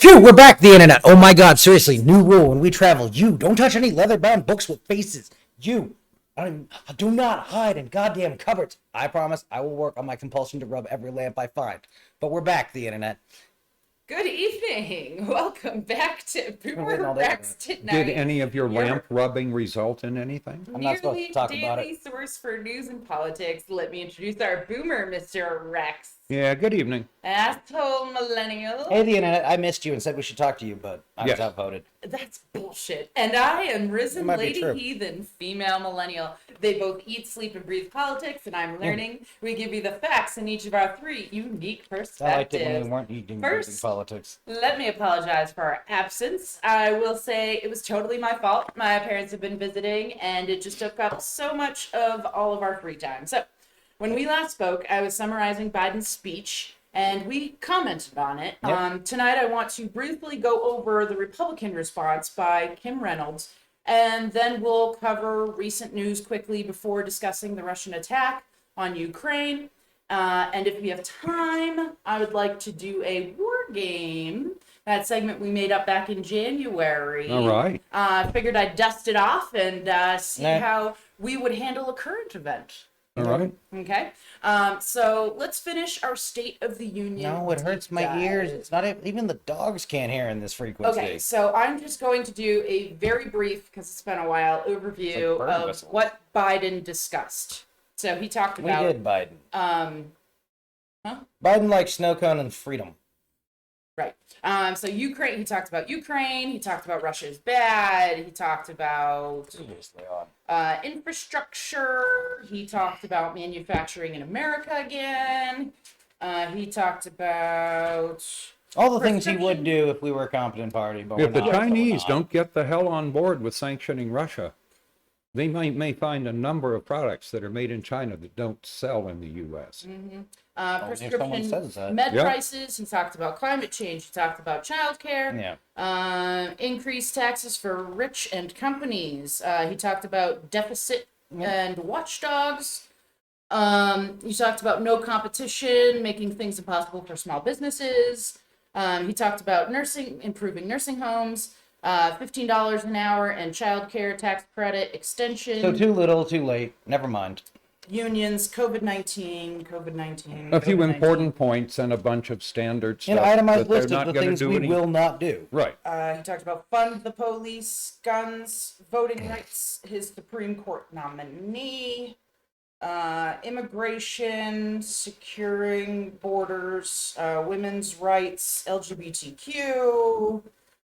Phew, we're back, the internet. Oh my god, seriously, new rule when we travel. You don't touch any leather-bound books with faces. You do not hide in goddamn cupboards. I promise I will work on my compulsion to rub every lamp I find. But we're back, the internet. Good evening. Welcome back to BoomerRexTonight. Did any of your lamp rubbing result in anything? I'm not supposed to talk about daily source for news and politics. Let me introduce our boomer, Mr. Rex. Yeah, good evening. Asshole Millennial. Hey, the internet, I missed you and said we should talk to you, but I was outvoted. That's bullshit. And I am RisenLadyHeathen, female millennial. They both eat, sleep, and breathe politics, and I'm learning. We give you the facts in each of our three unique perspectives. I liked it when we weren't eating First, politics. Let me apologize for our absence. I will say it was totally my fault. My parents have been visiting, and it just took up so much of all of our free time. So, when we last spoke, I was summarizing Biden's speech, and we commented on it. Yep. Tonight, I want to briefly go over the Republican response by Kim Reynolds, and then we'll cover recent news quickly before discussing the Russian attack on Ukraine. And if we have time, I would like to do a war game. That segment we made up back in January. All right. Figured I'd dust it off and see how we would handle a current event. All right. Okay. So let's finish our State of the Union. No, it hurts my ears. It's not even the dogs can't hear in this frequency. Okay, so I'm just going to do a very brief, because it's been a while, overview of what Biden discussed. So he talked about... We did Biden. Biden likes snow cone and freedom. Right. So Ukraine, he talked about Ukraine, he talked about Russia's bad, he talked about infrastructure, he talked about manufacturing in America again, he talked about... All the things he would do if we were a competent party. But if the Chinese don't get the hell on board with sanctioning Russia, they may find a number of products that are made in China that don't sell in the U.S. Prescription med prices. He talked about climate change. He talked about childcare. Increased taxes for rich and companies. He talked about deficit and watchdogs. He talked about no competition, making things impossible for small businesses. He talked about improving nursing homes. $15 an hour and childcare tax credit extension. So too little, too late. Never mind. Unions, COVID-19. A few important points and a bunch of standard stuff. An itemized list of the things we will not do. Right. He talked about fund the police, guns, voting rights, his Supreme Court nominee, immigration, securing borders, women's rights, LGBTQ,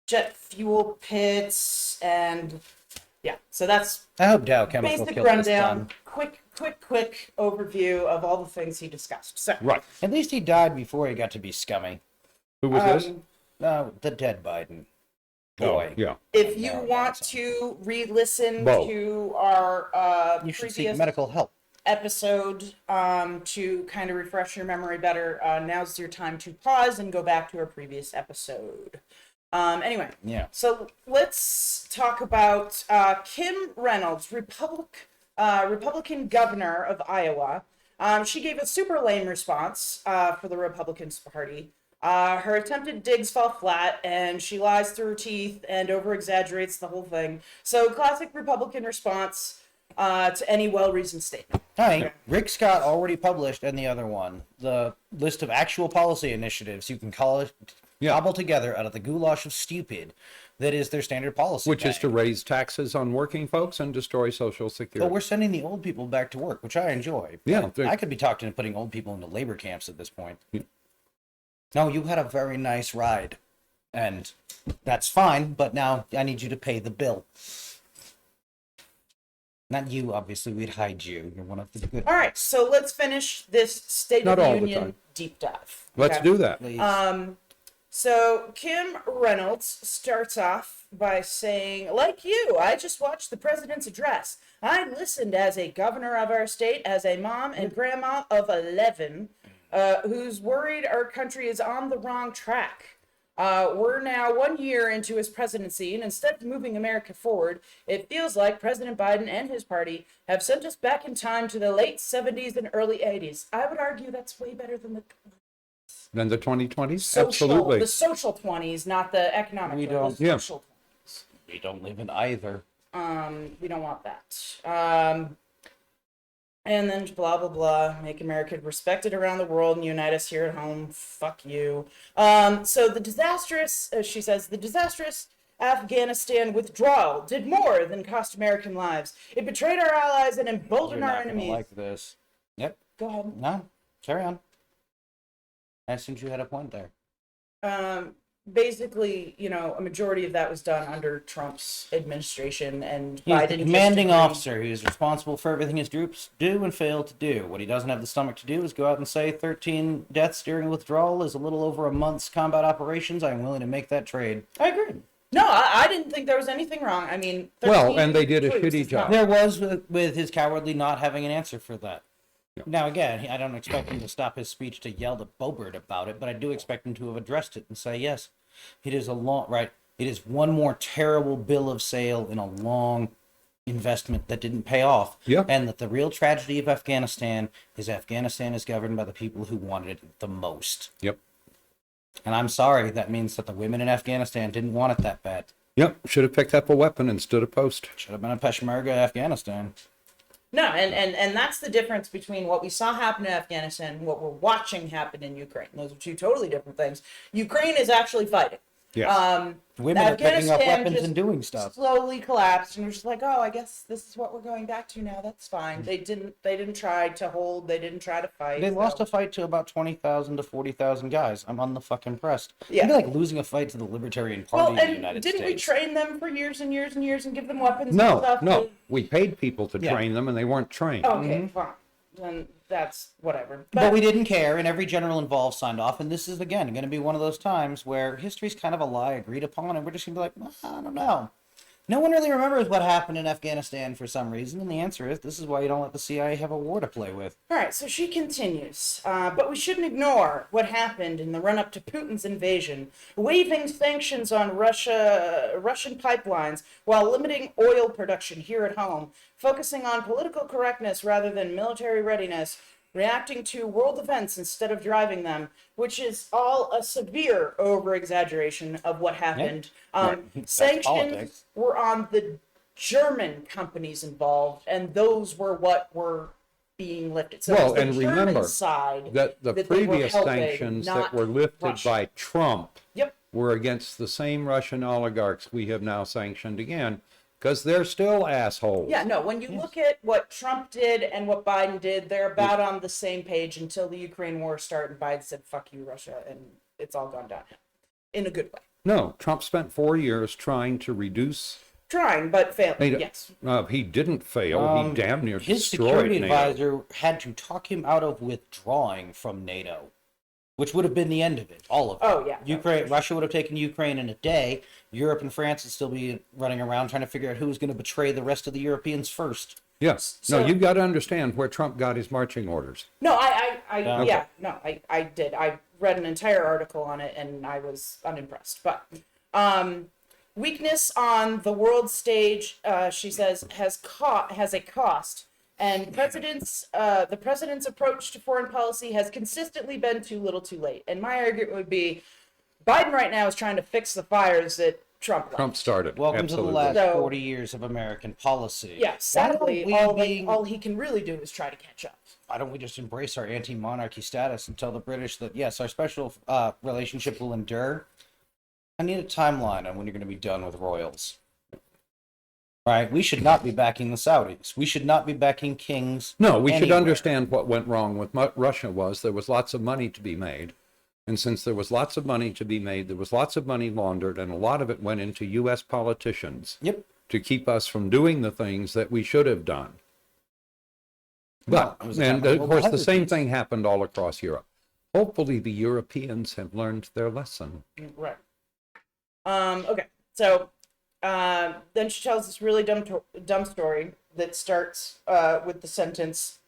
jet fuel pits, and so that's I hope Dow Chemical basic killed rundown. Quick overview of all the things he discussed. So right. At least he died before he got to be scummy. Who was this? The dead Biden. Boy. Oh, yeah. if you want to re-listen to our You should previous seek medical help. episode to kind of refresh your memory better, now's your time to pause and go back to our previous episode. Anyway, so let's talk about Kim Reynolds, Republican governor of Iowa. She gave a super lame response for the Republican Party. Her attempted digs fall flat, and she lies through her teeth and over-exaggerates the whole thing. So, classic Republican response to any well-reasoned statement. Hi, Rick Scott already published in the other one the list of actual policy initiatives you can cobble together out of the goulash of stupid that is their standard policy. Which is to raise taxes on working folks and destroy Social Security. But we're sending the old people back to work, which I enjoy. Yeah. I could be talking and putting old people into labor camps at this point. Yeah. No, you had a very nice ride, and that's fine, but now I need you to pay the bill. Not you, obviously. We'd hide you. You're one of the good. All right, so let's finish this State of the Union deep dive. Let's do that. Please. So Kim Reynolds starts off by saying, like you, I just watched the president's address. I listened as a governor of our state, as a mom and grandma of 11, who's worried our country is on the wrong track. We're now 1 year into his presidency, and instead of moving America forward, it feels like President Biden and his party have sent us back in time to the late 70s and early 80s. I would argue that's way better than the... Then the 2020s? social, Absolutely. the social 20s, not the economic. We 20s, don't- the Yeah. social 20s. We don't live in either. We don't want that. And then blah blah blah. Make America respected around the world and unite us here at home. Fuck you. So the disastrous, she says, the disastrous Afghanistan withdrawal did more than cost American lives. It betrayed our allies and emboldened You're our not gonna enemies. like this. Yep. Go ahead. No. Carry on. I assumed you had a point there. Basically, you know, a majority of that was done under Trump's administration, and He's Biden the just commanding agreed. officer. He is responsible for everything his troops do and fail to do. What he doesn't have the stomach to do is go out and say 13 deaths during withdrawal is a little over a month's combat operations. I'm willing to make that trade. I agree. No, I didn't think there was anything wrong. I mean, Well, 13 and they did a troops shitty is job. not- There was with his cowardly not having an answer for that. Yeah. Now, again, I don't expect him to stop his speech to yell to Bobert about it, but I do expect him to have addressed it and say, yes, it is it is one more terrible bill of sale in a long investment that didn't pay off. Yeah. And that the real tragedy of Afghanistan is governed by the people who wanted it the most. Yep. And I'm sorry, that means that the women in Afghanistan didn't want it that bad. Yep. Should have picked up a weapon and stood a post. Should have been a Peshmerga Afghanistan. No, and that's the difference between what we saw happen in Afghanistan and what we're watching happen in Ukraine. Those are two totally different things. Ukraine is actually fighting. Yes. Women are picking up Afghanistan weapons just and doing stuff. Slowly collapsed, and we're just like, oh, I guess this is what we're going back to now. That's fine. They didn't try to hold. They didn't try to fight. They lost so- a fight to about 20,000 to 40,000 guys. I'm unimpressed. Yeah. It'd be like losing a fight to the Libertarian Party Well, in the and United didn't we States. train them for years and years and years and give them weapons and No, stuff? no. We paid people to Yeah. train them and they weren't trained. Okay, fine. Then that's whatever. But we didn't care, and every general involved signed off. And this is, again, going to be one of those times where history's kind of a lie agreed upon, and we're just going to be like, well, I don't know. No one really remembers what happened in Afghanistan for some reason, and the answer is this is why you don't let the CIA have a war to play with. All right, so she continues, but we shouldn't ignore what happened in the run-up to Putin's invasion, waiving sanctions on Russian pipelines while limiting oil production here at home, focusing on political correctness rather than military readiness, reacting to world events instead of driving them, which is all a severe over-exaggeration of what happened. That's Sanctions politics. were on the German companies involved, and those were what were being lifted. So it was Well, the and German remember side that the that they were previous helping, sanctions that not were lifted Russia. by Trump Yep. were against the same Russian oligarchs we have now sanctioned again, because they're still assholes. Yeah, no, when you look at what Trump did and what Biden did, they're about on the same page until the Ukraine war started. Biden said, fuck you, Russia, and it's all gone downhill. In a good way. No, Trump spent 4 years trying to reduce. Trying, but failing, yes. He didn't fail. He damn near His destroyed security NATO. advisor had to talk him out of withdrawing from NATO, which would have been the end of it, all of it. Oh, yeah. Ukraine, Russia would have taken Ukraine in a day. Europe and France would still be running around trying to figure out who was going to betray the rest of the Europeans first. Yes. So- No, you've got to understand where Trump got his marching orders. No, Okay. yeah, no, I did. I read an entire article on it and I was unimpressed. But weakness on the world stage, she says, has a cost, and the president's approach to foreign policy has consistently been too little, too late. And my argument would be, Biden right now is trying to fix the fires that Trump left. Trump started. Welcome Absolutely. to the last So- 40 years of American policy. Yeah, sadly, all he Why can really do is try to catch up. don't we just embrace our anti-monarchy status and tell the British that, yes, our special relationship will endure? I need a timeline on when you're going to be done with royals. Right? We should not be backing the Saudis. We should not be backing kings. No, we should anywhere. understand what went wrong with Russia was there was lots of money to be made. And since there was lots of money to be made, there was lots of money laundered, and a lot of it went into U.S. politicians Yep. to keep us from doing the things that we should have done. Well, But, it was a and time of of course, the global same hierarchies. thing happened all across Europe. Hopefully, the Europeans have learned their lesson. Right. Okay. So then she tells this really dumb story that starts with the sentence,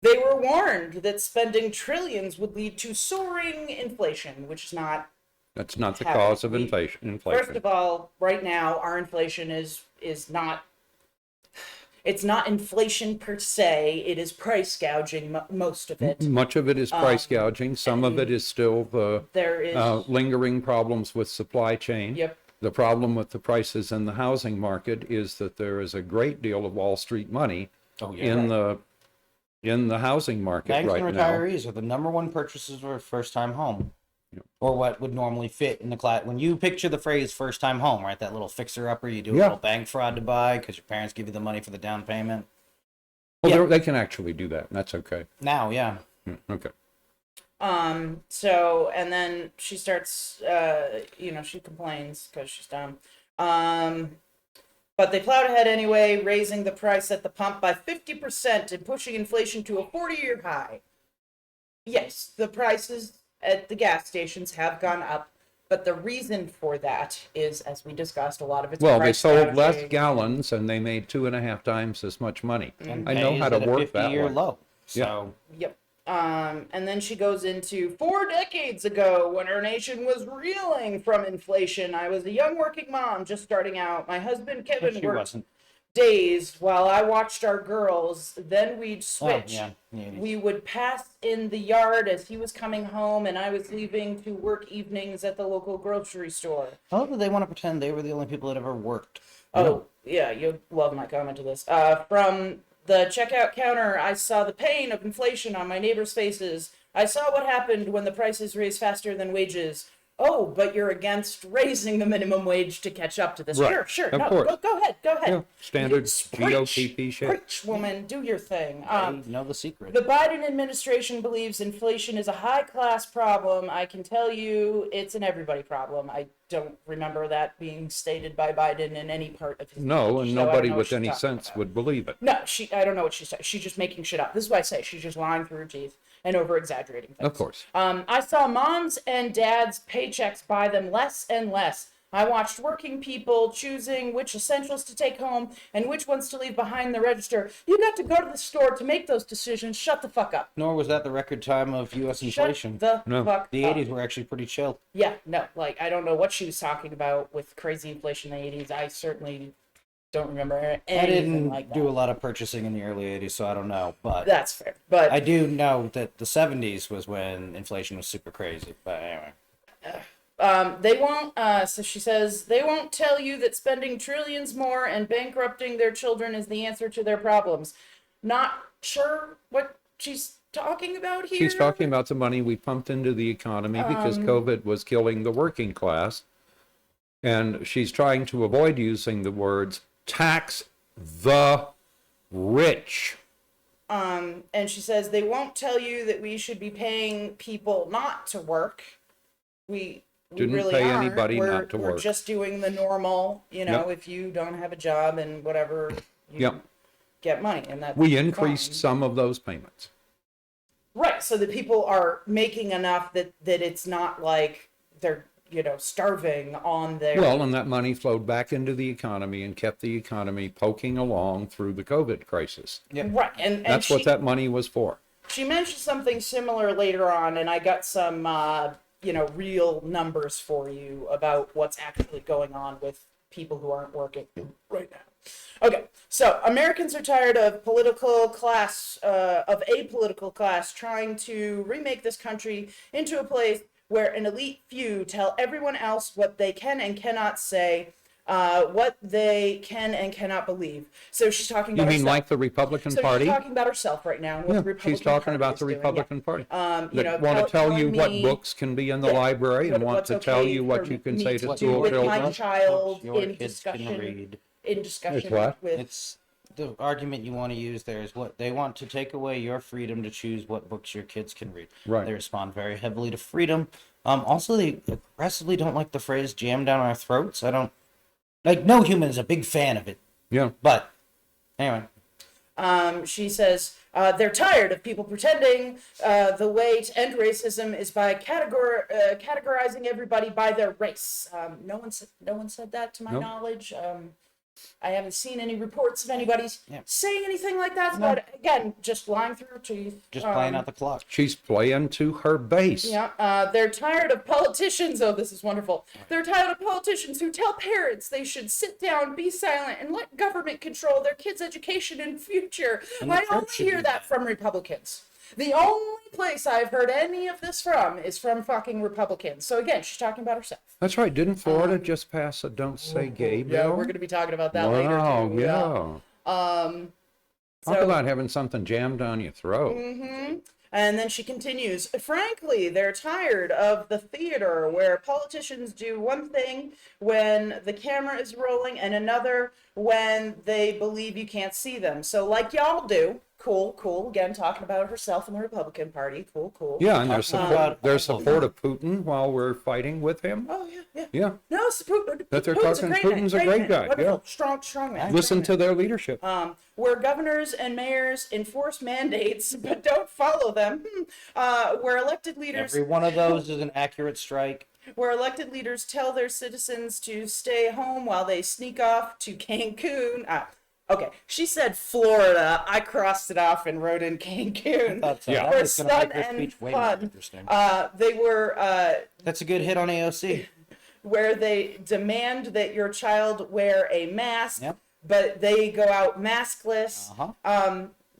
"They were warned that spending trillions would lead to soaring inflation," which is not. That's not the Have cause of we- inflation. First of all, right now our inflation is not. it's not inflation per se, it is price gouging, most of it. Much of it is price gouging. Some of it is still the There is, lingering problems with supply chain. Yep. The problem with the prices in the housing market is that there is a great deal of Wall Street money in the housing market Banks right and now. retirees are the number one purchasers of a first-time home, or what would normally fit in the class. When you picture the phrase "first-time home," right, that little fixer-upper you do a little bank fraud to buy because your parents give you the money for the down payment. Well, they can actually do that, and that's okay. Now, yeah. Okay. So, and then she starts, she complains because she's dumb. But they plowed ahead anyway, raising the price at the pump by 50% and pushing inflation to a 40-year high. Yes, the prices at the gas stations have gone up, but the reason for that is, as we discussed, a lot of it's Well, they price sold less gouging. gallons and they made 2.5 times as much money. And I know pay how is to at a work that 50-year one. low. So Yep. And then she goes into 4 decades ago when our nation was reeling from inflation. I was a young working mom just starting out. My husband Kevin she worked wasn't. days while I watched our girls. Then we'd switch. Yeah. We would pass in the yard as he was coming home and I was leaving to work evenings at the local grocery store. How do they want to pretend they were the only people that ever worked? Oh, yeah, you'll love my comment to this. From the checkout counter, I saw the pain of inflation on my neighbors' faces. I saw what happened when the prices raised faster than wages. Oh, but you're against raising the minimum wage to catch up to this. Right. Sure. Of No, course. go ahead. Yeah, standard Preach. GOTP shit. Preach, woman. Do your thing. They know the secret. The Biden administration believes inflation is a high-class problem. I can tell you it's an everybody problem. I don't remember that being stated by Biden in any part of his No, speech, and so I don't nobody know what with she's any talking sense about. would believe it. No, I don't know what she's saying. She's just making shit up. This is why I say she's just lying through her teeth and over-exaggerating things. Of course. I saw moms and dads' paychecks buy them less and less. I watched working people choosing which essentials to take home and which ones to leave behind the register. You got to go to the store to make those decisions. Shut the fuck up. Nor was that the record time of U.S. inflation. Shut the fuck The up. 80s were actually pretty chill. Yeah, no, like, I don't know what she was talking about with crazy inflation in the 80s. I certainly don't remember anything I didn't like that. do a lot of purchasing in the early 80s, so I don't know. But That's fair. But I do know that the 70s was when inflation was super crazy. But anyway. they won't, so she says, they won't tell you that spending trillions more and bankrupting their children is the answer to their problems. Not sure what she's talking about here. She's talking about the money we pumped into the economy because COVID was killing the working class. And she's trying to avoid using the words tax the rich. And she says, they won't tell you that we should be paying people not to work. We Didn't really pay aren't. anybody we're, not to we're work. just doing the normal, Yep. if you don't have a job and whatever, you Yep. get money. And that's We increased fine. some of those payments. Right, so that people are making enough that it's not like they're, starving on their... Well, and that money flowed back into the economy and kept the economy poking along through the COVID crisis. Right, and That's what that money was for. She mentioned something similar later on, and I got some, real numbers for you about what's actually going on with people who aren't working right now. Okay, so Americans are tired of a political class trying to remake this country into a place where an elite few tell everyone else what they can and cannot say, what they can and cannot believe. So she's talking about You mean herself. like the Republican So Party? she's talking about herself right now. And what the Republican She's talking Party about is the doing, Republican Party. that Want to tell you what me books can be in the library and want what's to tell okay you what for you can me say to to do school with my children. child Your in kids can read. discussion It's what? with... It's the argument you want to use there is what they want to take away your freedom to choose what books your kids can read. Right. They respond very heavily to freedom. Also, they aggressively don't like the phrase "jam down our throats." I don't like. No human is a big fan of it. Yeah. But anyway, She says they're tired of people pretending the way to end racism is by categorizing everybody by their race. No one said that to my Nope. knowledge. I haven't seen any reports of anybody's saying anything like that. But again, just lying through her teeth. Just playing out the clock. She's playing to her base. Yeah, they're tired of politicians. Oh, this is wonderful. They're tired of politicians who tell parents they should sit down, be silent, and let government control their kids' education and future. I only hear that from Republicans. The only place I've heard any of this from is from fucking Republicans. So again, she's talking about herself. That's right. Didn't Florida just pass a "Don't Say Gay" bill? Yeah, we're going to be talking about that later too. Yeah. Talk about having something jammed down your throat. And then she continues, frankly, they're tired of the theater where politicians do one thing when the camera is rolling and another when they believe you can't see them. So like y'all do. Cool. Again, talking about herself and the Republican Party. Cool. Yeah, and their support of Putin while we're fighting with him. Oh, yeah. Yeah. No, it's Putin. That they're talking, Putin's a great guy. Yeah. Strong man. Listen to their leadership. Where governors and mayors enforce mandates but don't follow them. Where elected leaders... Every one of those is an accurate strike. Where elected leaders tell their citizens to stay home while they sneak off to Cancun. Okay, she said Florida. I crossed it off and wrote in Cancun. Yeah, for sun and fun. They were... That's a good hit on AOC. Where they demand that your child wear a mask, but they go out maskless.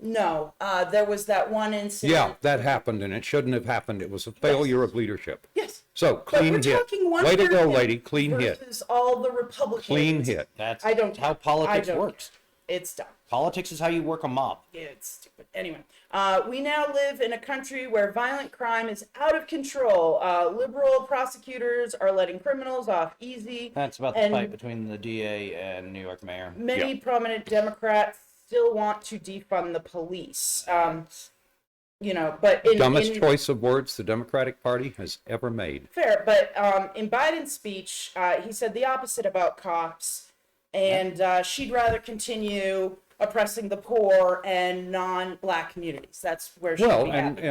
No, there was that one incident. Yeah, that happened, and it shouldn't have happened. It was a failure of leadership. Yes. So, clean hit. Way to go, lady. Clean hit. Versus all the Republicans. Clean hit. That's how politics works. It's dumb. Politics is how you work a mob. It's stupid. Anyway, we now live in a country where violent crime is out of control. Liberal prosecutors are letting criminals off easy. That's about the fight between the DA and New York mayor. Many prominent Democrats still want to defund the police. But dumbest choice of words the Democratic Party has ever made. Fair, but in Biden's speech, he said the opposite about cops. And she'd rather continue oppressing the poor and non-black communities. That's where she'd be happy.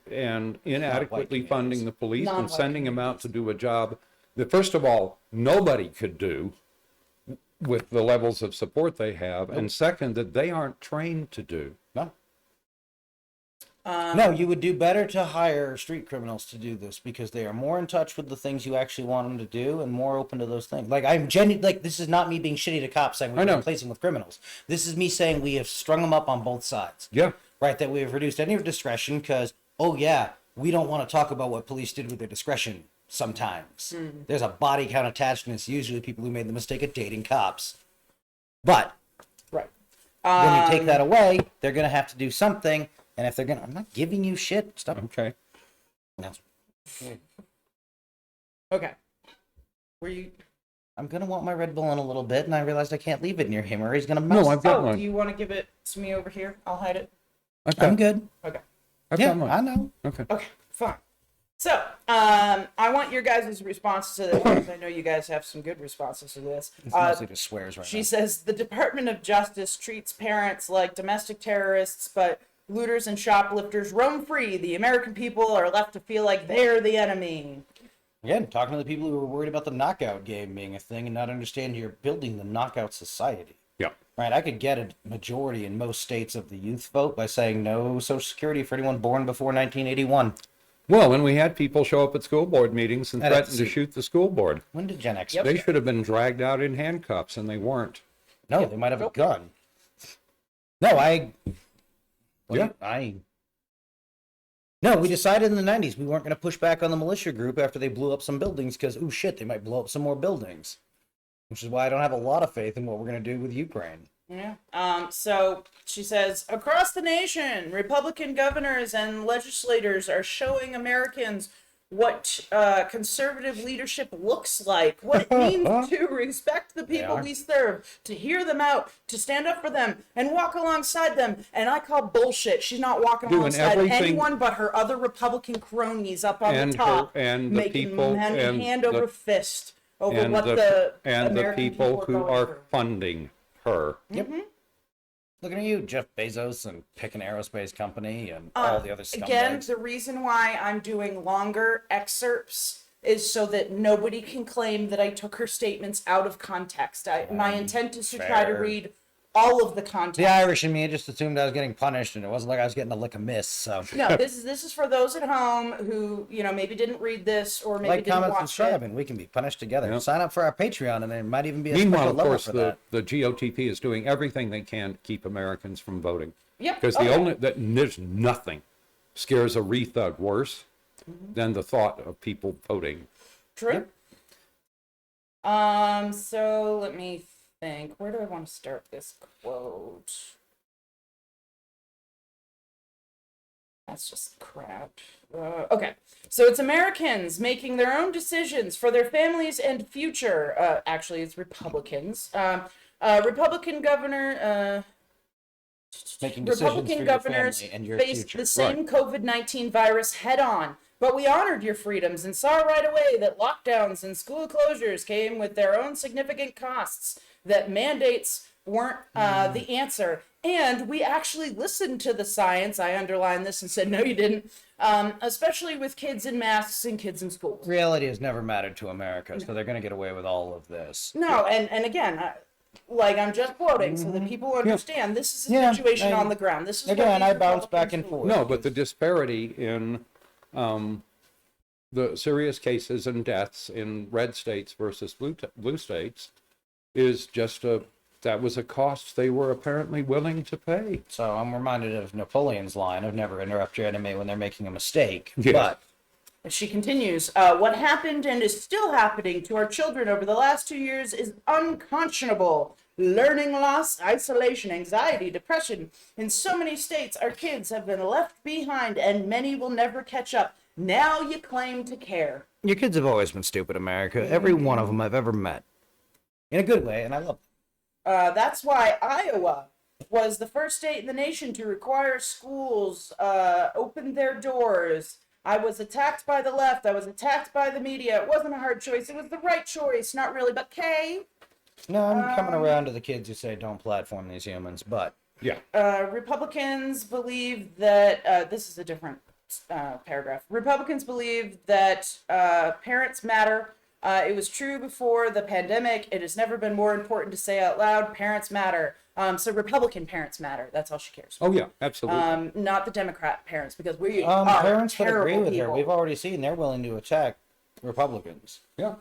and inadequately funding the police and sending them out to do a job that, first of all, nobody could do with the levels of support they have, and second, that they aren't trained to do. No, you would do better to hire street criminals to do this because they are more in touch with the things you actually want them to do and more open to those things. Like, this is not me being shitty to cops saying we're replacing with criminals. This is me saying we have strung them up on both sides. Yeah. Right, that we have reduced any discretion because, we don't want to talk about what police did with their discretion sometimes. There's a body count attached, and it's usually people who made the mistake of dating cops. But when you take that away, they're going to have to do something. And if they're going to, I'm not giving you shit. Stop. Okay. No. Okay. Were you? I'm going to want my Red Bull in a little bit, and I realized I can't leave it near him or he's going to mess. No, I've got one. Do you want to give it to me over here? I'll hide it. I'm good. Okay. I've got one. I know. Okay. Okay, fine. So, I want your guys' responses to this, because I know you guys have some good responses to this. It's mostly just swears right now. She says, the Department of Justice treats parents like domestic terrorists, but looters and shoplifters roam free. The American people are left to feel like they're the enemy. Again, talking to the people who are worried about the knockout game being a thing and not understand you're building the knockout society. Yeah. Right, I could get a majority in most states of the youth vote by saying no Social Security for anyone born before 1981. Well, when we had people show up at school board meetings and threaten to shoot the school board. When did Gen X? They should have been dragged out in handcuffs, and they weren't. No, they might have a gun. No, No, we decided in the 90s we weren't going to push back on the militia group after they blew up some buildings because, oh shit, they might blow up some more buildings. Which is why I don't have a lot of faith in what we're going to do with Ukraine. Yeah. So she says, across the nation, Republican governors and legislators are showing Americans what conservative leadership looks like, what it means to respect the people we serve, to hear them out, to stand up for them, and walk alongside them. And I call bullshit. She's not walking alongside anyone but her other Republican cronies up on the top, and the making people hand over fist over what the American people who are funding her. Yep. Looking at you, Jeff Bezos, and pick an aerospace company and all the other scumbags. Again, the reason why I'm doing longer excerpts is so that nobody can claim that I took her statements out of context. My intent is to try to read all of the context. The Irish in me just assumed I was getting punished, and it wasn't like I was getting a lick of miss. So no, this is for those at home who maybe didn't read this or maybe like, didn't comment, watch subscribe, it. and we can be punished together. Yep. Sign up for our Patreon, and there might even be a Meanwhile, special of level course, for that. the GOTP is doing everything they can to keep Americans from voting. Yep. Because there's nothing scares a rethug worse than the thought of people voting. True. Yep. So let me think. Where do I want to start this quote? That's just crap. Okay. So it's Americans making their own decisions for their families and future. Actually, it's Republicans. Republican governor. Making decisions Republican for governors your family and your faced future. the same COVID-19 virus head on, but we honored your freedoms and saw right away that lockdowns and school closures came with their own significant costs, that mandates weren't the answer. And we actually listened to the science. I underlined this and said, no, you didn't. Especially with kids in masks and kids in schools. Reality has never mattered to America, so they're going to get away with all of this. No, and again, I'm just quoting so that people understand this is a situation on the ground. This is again, what I bounce back and forth. No, but the disparity in the serious cases and deaths in red states versus blue states is just that was a cost they were apparently willing to pay. So I'm reminded of Napoleon's line of never interrupt your enemy when they're making a mistake. Yeah. But she continues, what happened and is still happening to our children over the last 2 years is unconscionable. Learning loss, isolation, anxiety, depression. In so many states, our kids have been left behind and many will never catch up. Now you claim to care. your kids have always been stupid, America. Every one of them I've ever met. In a good way, and I love them. That's why Iowa was the first state in the nation to require schools open their doors. I was attacked by the left. I was attacked by the media. It wasn't a hard choice. It was the right choice. Not really, but Kay. No, I'm coming around to the kids who say don't platform these humans, but Yeah. Republicans believe that, this is a different paragraph. Republicans believe that parents matter. It was true before the pandemic. It has never been more important to say out loud, parents matter. So Republican parents matter. That's all she cares. Oh, yeah, absolutely. Not the Democrat parents, because we are parents would agree terrible with her. people. We've already seen they're willing to attack Republicans. Yeah.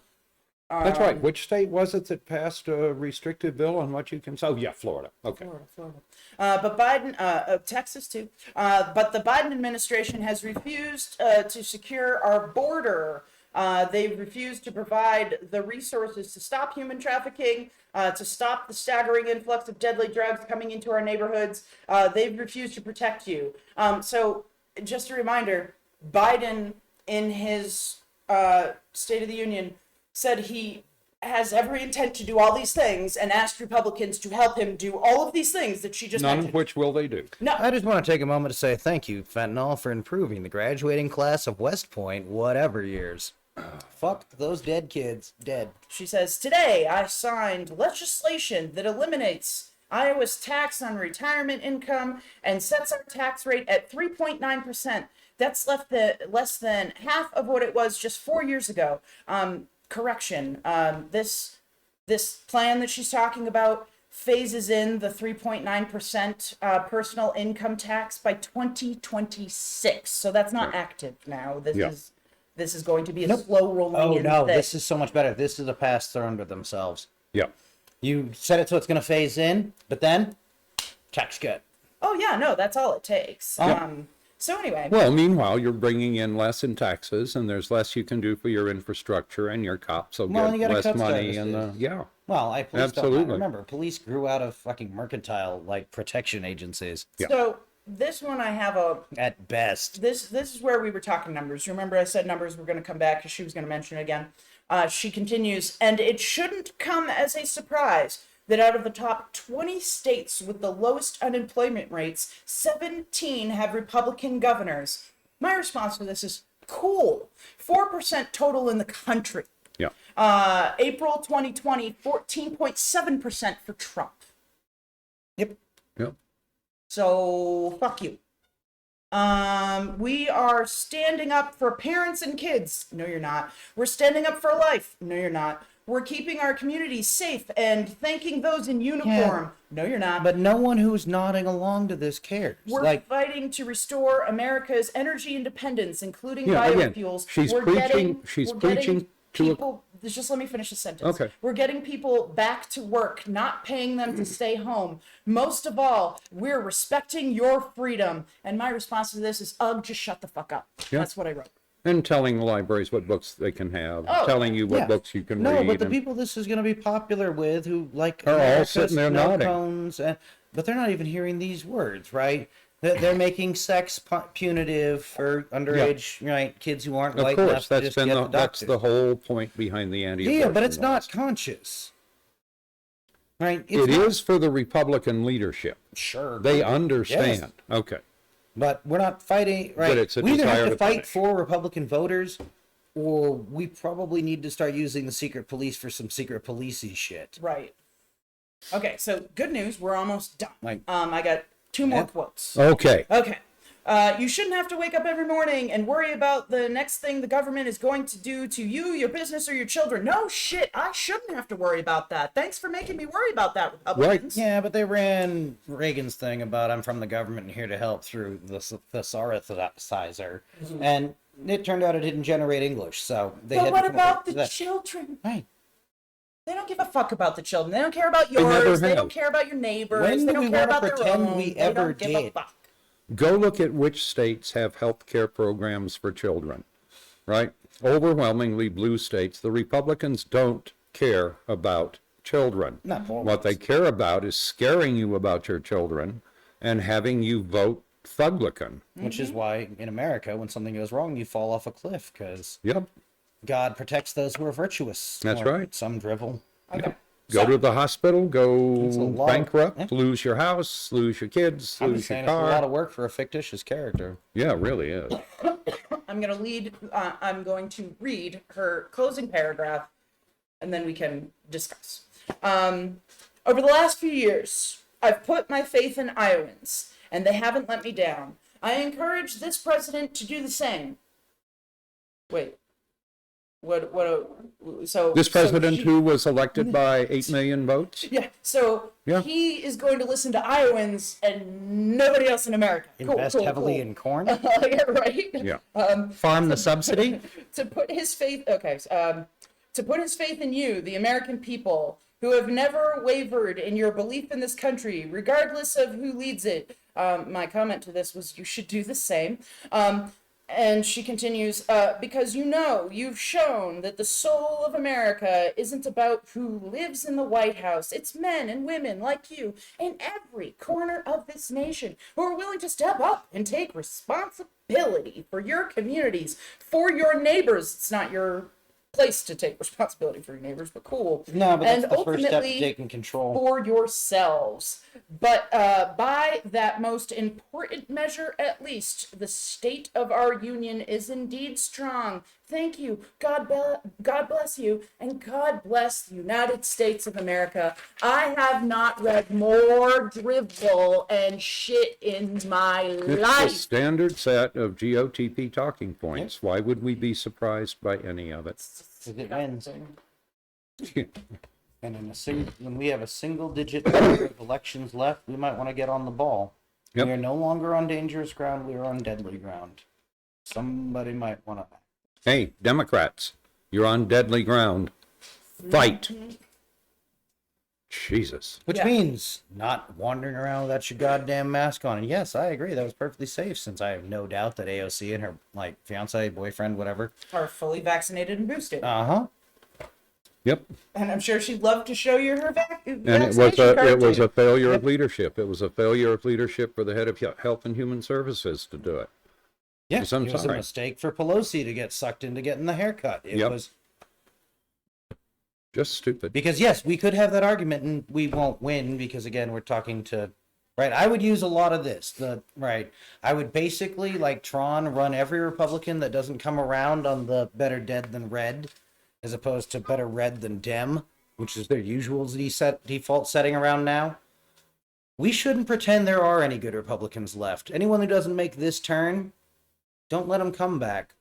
That's right. Which state was it that passed a restrictive bill on what you can say? Oh, yeah, Florida. Okay. Florida. But Biden, Texas too. But the Biden administration has refused to secure our border. They've refused to provide the resources to stop human trafficking, to stop the staggering influx of deadly drugs coming into our neighborhoods. They've refused to protect you. So just a reminder, Biden in his State of the Union said he has every intent to do all these things and asked Republicans to help him do all of these things that she just None mentioned. of which will they do. No. I just want to take a moment to say thank you, Fentanyl, for improving the graduating class of West Point, whatever years. Fuck those dead kids. Dead. She says, today I signed legislation that eliminates Iowa's tax on retirement income and sets our tax rate at 3.9%. That's less than half of what it was just 4 years ago. Correction. This plan that she's talking about phases in the 3.9% personal income tax by 2026. So that's not active now. This is going to be a slow rolling in thing. This is so much better. This is a pass they're under themselves. Yeah. You set it so it's going to phase in, but then tax cut. Oh yeah, no, that's all it takes. So anyway. Well, meanwhile, you're bringing in less in taxes, and there's less you can do for your infrastructure, and your cops will Well, you get gotta less cut money. services. Yeah. Well, police Absolutely. don't remember. Police grew out of fucking mercantile like protection agencies. Yeah. So this one I have At best. this is where we were talking numbers. Remember I said numbers were going to come back because she was going to mention it again. She continues, and it shouldn't come as a surprise that out of the top 20 states with the lowest unemployment rates, 17 have Republican governors. My response to this is cool. 4% total in the country. Yeah. April 2020, 14.7% for Trump. Yep. Yep. So fuck you. We are standing up for parents and kids. No, you're not. We're standing up for life. No, you're not. We're keeping our communities safe and thanking those in uniform. No, you're not. But no one who's nodding along to this cares. We're fighting to restore America's energy independence, including Yeah, again, biofuels. she's We're preaching getting to a- people. Just let me finish the sentence. Okay. We're getting people back to work, not paying them to stay home. Most of all, we're respecting your freedom. And my response to this is, ugh, just shut the fuck up. Yeah. That's what I wrote. And telling the libraries what books they can have, Oh, telling you what books you can read. No, but the and- people this is going to be popular with who like Are all America's sitting there snow nodding. cones, but they're not even hearing these words, right? They're making sex punitive for underage right kids who aren't Of white course, enough to that's just been get that's doctor. the whole point behind the anti-abortion Yeah, but it's not laws. conscious, right? It is for the Republican leadership. Sure. They understand. Okay. But we're not fighting, right? it's a We either desire have to to fight punish. for Republican voters, or we probably need to start using the secret police for some secret policey shit. Right. Okay, so good news. We're almost done. Like- I got two more Yeah. quotes. Okay. Okay. You shouldn't have to wake up every morning and worry about the next thing the government is going to do to you, your business, or your children. No shit, I shouldn't have to worry about that. Thanks for making me worry about that, Republicans. Yeah, but they ran Reagan's thing about I'm from the government and here to help through the thesauricizer, and it turned out it didn't generate English, so they But had what to come up about with the that. children? Right. They don't give a fuck about the children. They don't care about never yours. They have. don't care about your neighbors. When they do don't we care wanna about their pretend own. we They ever don't give a did? fuck. Go look at which states have health care programs for children, right? Overwhelmingly blue states. The Republicans don't care about children. Not for What they care about is scaring you about your children and having you vote Thuglican. Which is why in America, when something goes wrong, you fall off a cliff because Yep. God protects those who are virtuous. That's or right. Some drivel. Okay. Go to the hospital, go It's a lot- bankrupt, yeah. lose your house, lose your kids, I'm lose just your saying it's a lot car. of work for a fictitious character. Yeah, it really is. I'm going to read her closing paragraph, and then we can discuss. Over the last few years, I've put my faith in Iowans, and they haven't let me down. I encourage this president to do the same. Wait. So This president so who was elected by 8 million votes? yeah, so Yeah. he is going to listen to Iowans and nobody else in America. Invest heavily in corn. Yeah, right. Yeah. Farm the subsidy. To put his faith in you, the American people, who have never wavered in your belief in this country, regardless of who leads it. My comment to this was, you should do the same. And she continues, because you've shown that the soul of America isn't about who lives in the White House. It's men and women like you in every corner of this nation who are willing to step up and take responsibility for your communities, for your neighbors. It's not your place to take responsibility for your neighbors, but cool. No, but that's And the first step to ultimately, taking control. for yourselves. But by that most important measure, at least, the state of our union is indeed strong. Thank you. God bless you, and God bless the United States of America. I have not read more drivel and shit in my It's a life. standard set of GOTP talking points. Why would we be surprised by any of it? It wins. And when we have a single digit number of elections left, we might want to get on the ball. Yep. We are no longer on dangerous ground, we are on deadly ground. Somebody might want to. Hey, Democrats, you're on deadly ground. Fight. Jesus. Which Yeah. means not wandering around without your goddamn mask on. And yes, I agree, that was perfectly safe, since I have no doubt that AOC and her fiance, boyfriend, whatever. Are fully vaccinated and boosted. Uh-huh. Yep. And I'm sure she'd love to show you her And vaccination card, it was too. a failure of leadership. It was a failure of leadership for the head of Health and Human Services to do it. Yeah, I'm it was a sorry. mistake for Pelosi to get sucked into getting the haircut. It Yep. was Just stupid. because yes, we could have that argument and we won't win because again, we're talking to right. I would use a lot of this. I would basically like Tron run every Republican that doesn't come around on the better dead than red, as opposed to better red than Dem, which is their usual default setting around now. We shouldn't pretend there are any good Republicans left. Anyone who doesn't make this turn, don't let them come back.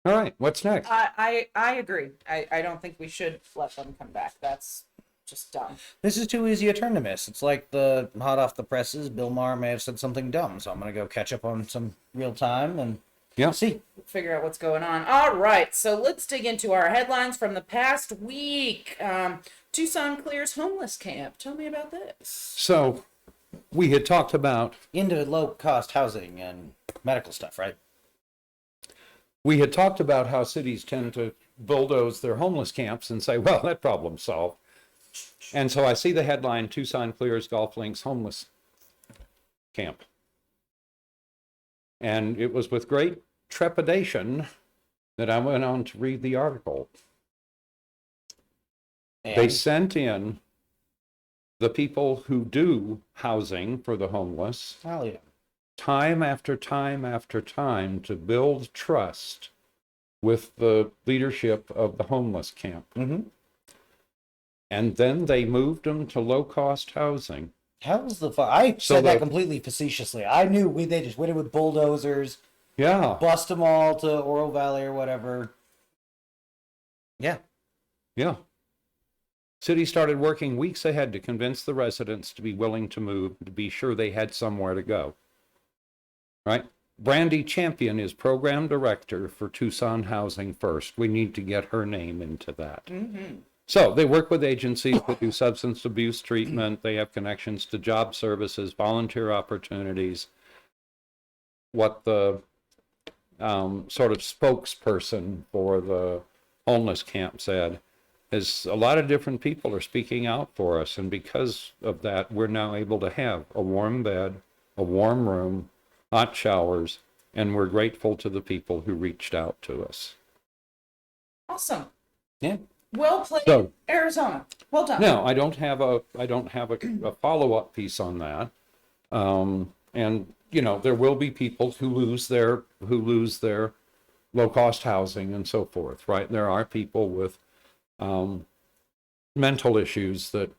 All right, what's next? I agree. I don't think we should let them come back. That's just dumb. This is too easy a turn to miss. It's like the hot off the presses. Bill Maher may have said something dumb, so I'm gonna go catch up on some real time and see. Figure out what's going on. All right, so let's dig into our headlines from the past week. Tucson clears homeless camp. Tell me about this. So, we had talked about Into low-cost housing and medical stuff, right? how cities tend to bulldoze their homeless camps and say, well, that problem's solved. And so I see the headline, Tucson clears golf links homeless camp. And it was with great trepidation that I went on to read the article. And They sent in the people who do housing for the homeless hell yeah. time after time after time to build trust with the leadership of the homeless camp. Mm-hmm. And then they moved them to low-cost housing. How's the fun? I So said that the- completely facetiously. I knew they just went in with bulldozers, Yeah, bust them all to Oro Valley or whatever. Yeah. yeah. City started working weeks ahead to convince the residents to be willing to move, to be sure they had somewhere to go. Right? Brandy Champion is program director for Tucson Housing First. We need to get her name into that. Mm-hmm. So they work with agencies that do substance abuse treatment. They have connections to job services, volunteer opportunities. What the sort of spokesperson for the homeless camp said is a lot of different people are speaking out for us. And because of that, we're now able to have a warm bed, a warm room, hot showers, and we're grateful to the people who reached out to us. Awesome. Yeah. Well played, So- Arizona. Well done. No, I don't have a follow-up piece on that. And you know, there will be people who lose their low-cost housing and so forth, right? There are people with mental issues that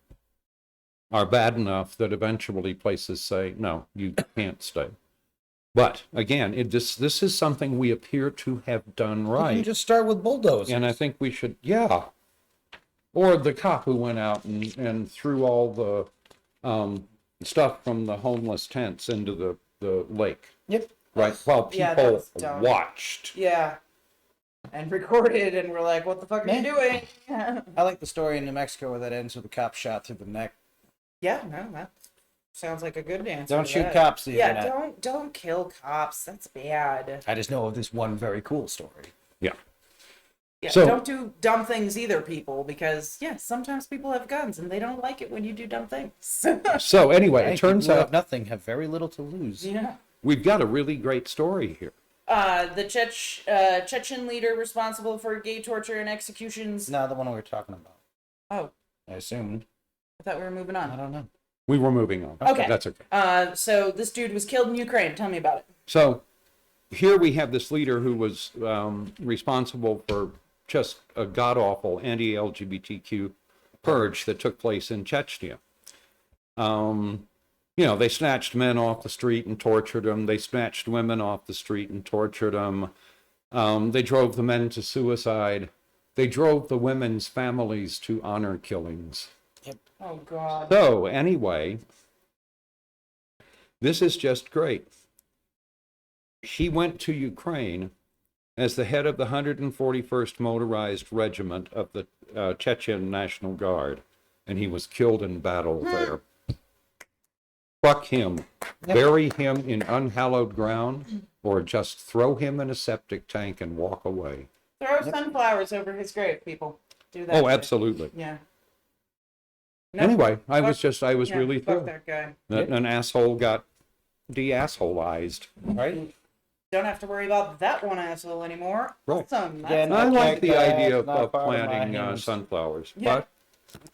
are bad enough that eventually places say, no, you can't stay. But again, this is something we appear to have done You right. can just start with bulldozers. And I think we should, yeah. Or the cop who went out and threw all the stuff from the homeless tents into the lake, Yep. right? While Yeah, people that's dumb. watched. Yeah. And recorded, and we're like, what the fuck are you doing? I like the story in New Mexico where that ends with a cop shot through the neck. Yeah, no, that sounds like a good answer. Don't to shoot that. cops. The Yeah, internet. don't kill cops. That's bad. I just know of this one very cool story. Yeah. Yeah, So- don't do dumb things either, people, because sometimes people have guns and they don't like it when you do dumb things. So anyway, Hey, it turns people who have out nothing have very little to lose. Yeah. we've got a really great story here. The Chechen leader responsible for gay torture and executions. Not the one we were talking about. Oh, I assumed. I thought we were moving I on. don't know. We were moving on. Okay. That's okay. So this dude was killed in Ukraine. Tell me about it. So here we have this leader who was responsible for just a god-awful anti-LGBTQ purge that took place in Chechnya. You know, they snatched men off the street and tortured them. They snatched women off the street and tortured them. They drove the men to suicide. They drove the women's families to honor killings. Oh, God. So anyway, this is just great. He went to Ukraine as the head of the 141st Motorized Regiment of the Chechen National Guard, and he was killed in battle there. Fuck him. Bury him in unhallowed ground, or just throw him in a septic tank and walk away. Throw sunflowers over his grave, people. Do that. Oh, shit. absolutely. Yeah. No, Anyway, I was yeah, really fuck thrilled that guy. that an asshole got de-assholeized. Right? Don't have to worry about that one asshole anymore. Right. Awesome. Yeah, That's I no, like the that's idea of not part of my planting hands. sunflowers, Yeah. but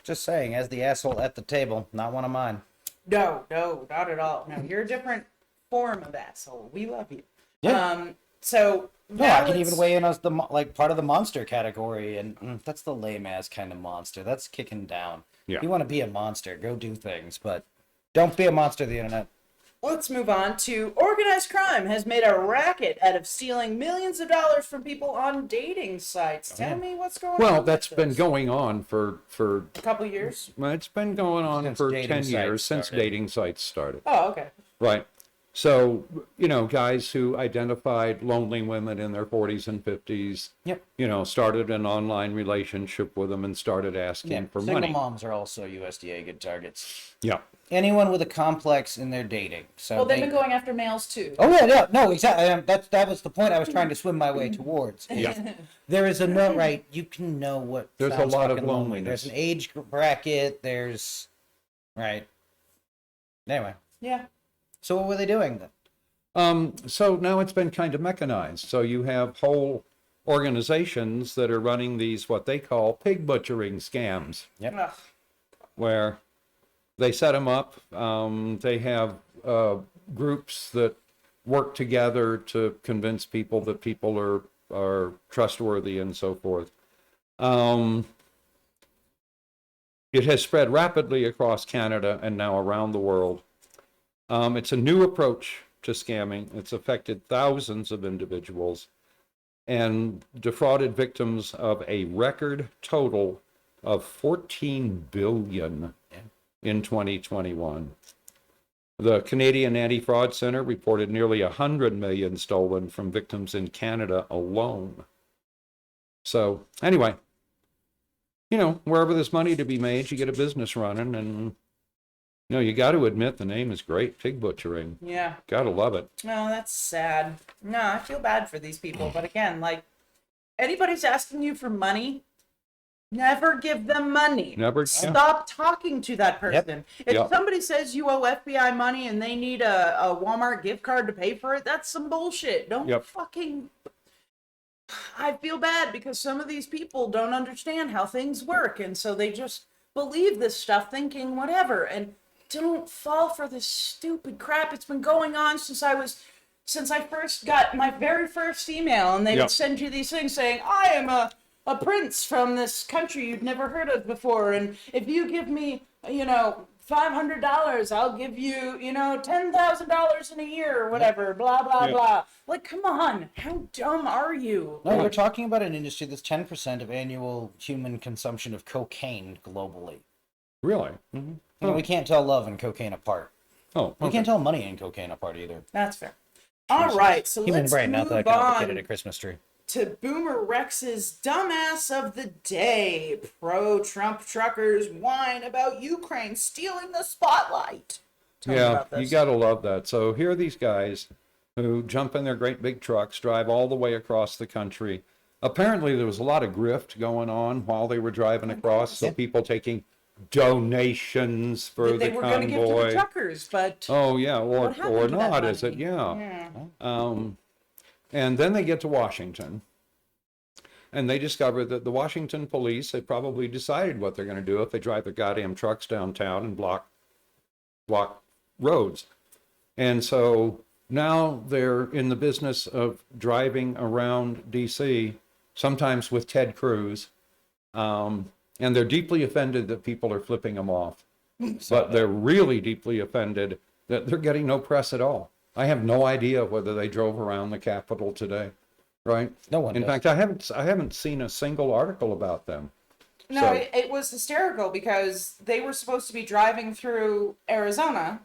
Just saying, as the asshole at the table, not one of mine. No, not at all. No, you're a different form of asshole. We love you. Yeah. So No, I can even weigh in as the like part of the monster category, and that's the lame ass kind of monster. That's kicking down. Yeah. You want to be a monster, go do things, but don't be a monster of the internet. Let's move on to organized crime has made a racket out of stealing millions of dollars from people on dating sites. Tell me what's going on. Well, that's been going on for a couple years. well, it's been going on Since for dating 10 sites years since started. dating sites started. Oh, okay. Right. So, guys who identified lonely women in their 40s and 50s, Yep. started an online relationship with them and started asking for Single money. moms are also USDA good targets. Yeah. Anyone with a complex in their dating. So Well, they've been going after males too. Oh yeah, no, exactly. That was the point I was trying to swim my way towards. Yeah. There is a note, right? You can know what. There's a sounds lot of fucking lonely. loneliness. There's an age bracket. There's, right. Anyway, Yeah. so what were they doing then? So now it's been kind of mechanized. So you have whole organizations that are running these, what they call pig butchering scams, Yep. Ugh. where they set them up. They have groups that work together to convince people that people are trustworthy and so forth. It has spread rapidly across Canada and now around the world. It's a new approach to scamming. It's affected thousands of individuals and defrauded victims of a record total of $14 billion in 2021. The Canadian Anti-Fraud Center reported nearly 100 million stolen from victims in Canada alone. So anyway, wherever there's money to be made, you get a business running, and you got to admit the name is great, pig butchering. Yeah. Gotta love it. No, that's sad. No, I feel bad for these people. But again, like, anybody's asking you for money, never give them money. Never. Stop talking to that person. If Yep. somebody says you owe FBI money and they need a Walmart gift card to pay for it, that's some bullshit. Don't Yep. fucking... I feel bad because some of these people don't understand how things work, and so they just believe this stuff thinking whatever, and don't fall for this stupid crap. It's been going on since I first got my very first email, and they Yep. would send you these things saying, I am a prince from this country you'd never heard of before, and if you give me, $500, I'll give you, $10,000 in a year or whatever, blah, blah, Yeah. blah. Like, come on, how dumb are you? No, we're talking about an industry that's 10% of annual human consumption of cocaine globally. Really? We can't tell love and cocaine apart. Oh, We okay. can't tell money and cocaine apart either. That's fair. All right, so Human let's brain, not move that complicated on a Christmas tree. to Boomer Rex's dumbass of the day. Pro-Trump truckers whine about Ukraine stealing the spotlight. Tell me Yeah, about this. you gotta love that. So here are these guys who jump in their great big trucks, drive all the way across the country. Apparently there was a lot of grift going on while they were driving across, so people taking donations for They the were going to give to the convoy. truckers, but Oh yeah, or what happened or to that not, is it? money? Yeah. Yeah. And then they get to Washington, and they discover that the Washington police had probably decided what they're going to do if they drive their goddamn trucks downtown and block roads. And so now they're in the business of driving around D.C., sometimes with Ted Cruz, and they're deeply offended that people are flipping them off. But they're really deeply offended that they're getting no press at all. I have no idea whether they drove around the Capitol today, right? No one In does. fact, I haven't seen a single article about them. No, So- it was hysterical because they were supposed to be driving through Arizona,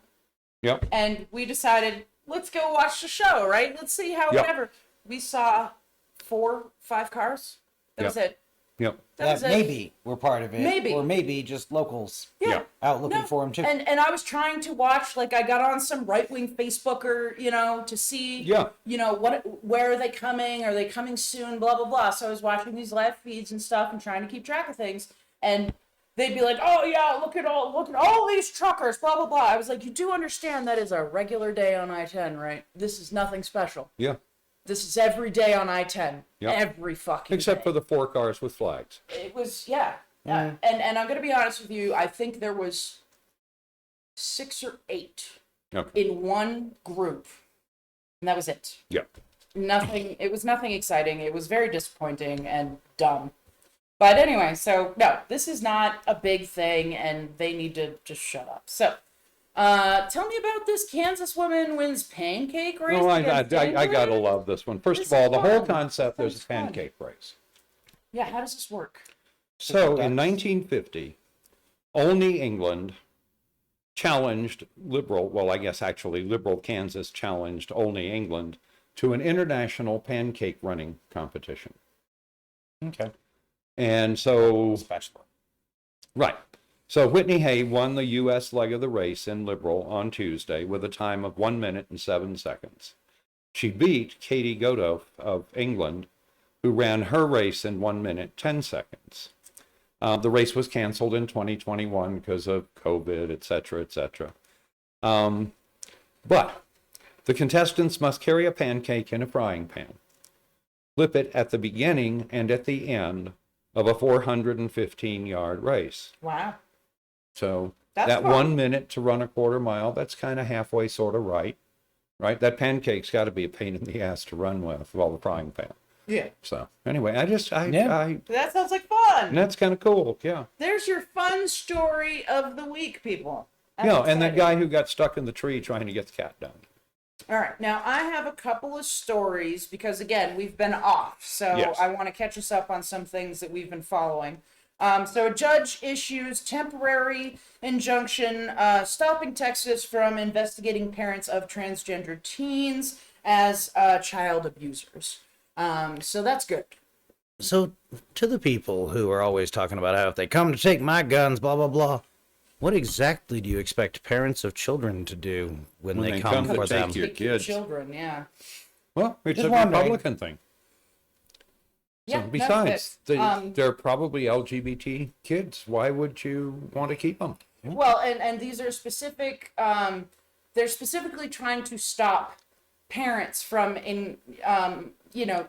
Yep. and we decided, let's go watch the show, right? Let's see how Yep. whatever. We saw 4-5 cars. That was it. Yep. That was it. Maybe we're part of it. Maybe. Or maybe just locals Yeah. out looking No, for them too. And I was trying to watch, like, I got on some right-wing Facebooker, to see, Yeah. where are they coming? Are they coming soon? Blah, blah, blah. So I was watching these live feeds and stuff and trying to keep track of things. And they'd be like, oh, yeah, look at all these truckers, blah, blah, blah. I was like, you do understand that is a regular day on I-10, right? This is nothing special. Yeah. This is every day on I-10. Yep. Every fucking Except day. for the 4 cars with flags. It was, yeah. And I'm going to be honest with you, I think there was 6 or 8 Okay. in one group. And that was it. Yep. nothing. It was nothing exciting. It was very disappointing and dumb. But anyway, so no, this is not a big thing, and they need to just shut up. So, tell me about this Kansas woman wins pancake race. No, I against gotta love this one. First This of all, is the whole fun. concept, there's a Sounds fun. pancake race. Yeah, how does this work? So in 1950, Olney, England challenged liberal, well, I guess actually liberal Kansas challenged Olney, England to an international pancake running competition. Okay. And so, Spatula. right. So Whitney Hay won the U.S. leg of the race in liberal on Tuesday with a time of 1 minute and 7 seconds. She beat Katie Godot of England, who ran her race in 1 minute, 10 seconds. The race was canceled in 2021 because of COVID, et cetera, et cetera. But the contestants must carry a pancake in a frying pan, flip it at the beginning and at the end of a 415-yard race. Wow. So That's that fun. 1 minute to run a quarter mile, that's kind of halfway sort of right? That pancake's got to be a pain in the ass to run with all the frying pan. Yeah. So anyway, I That sounds like fun. that's kind of cool. Yeah. There's your fun story of the week, people. That's Yeah, and that exciting. guy who got stuck in the tree trying to get the cat down. All right, now I have a couple of stories because again we've been off, so Yes. I want to catch us up on some things that we've been following. So a judge issues temporary injunction stopping Texas from investigating parents of transgender teens as child abusers. So that's good. So, to the people who are always talking about how if they come to take my guns, blah, blah, blah, what exactly do you expect parents of children to do when they come to for take them? your Take your kids. children, yeah. Well, it's Just a wondering. Republican thing. Yeah, So no, besides, that's, they're probably LGBT kids. Why would you want to keep them? well, and these are specific. They're specifically trying to stop parents from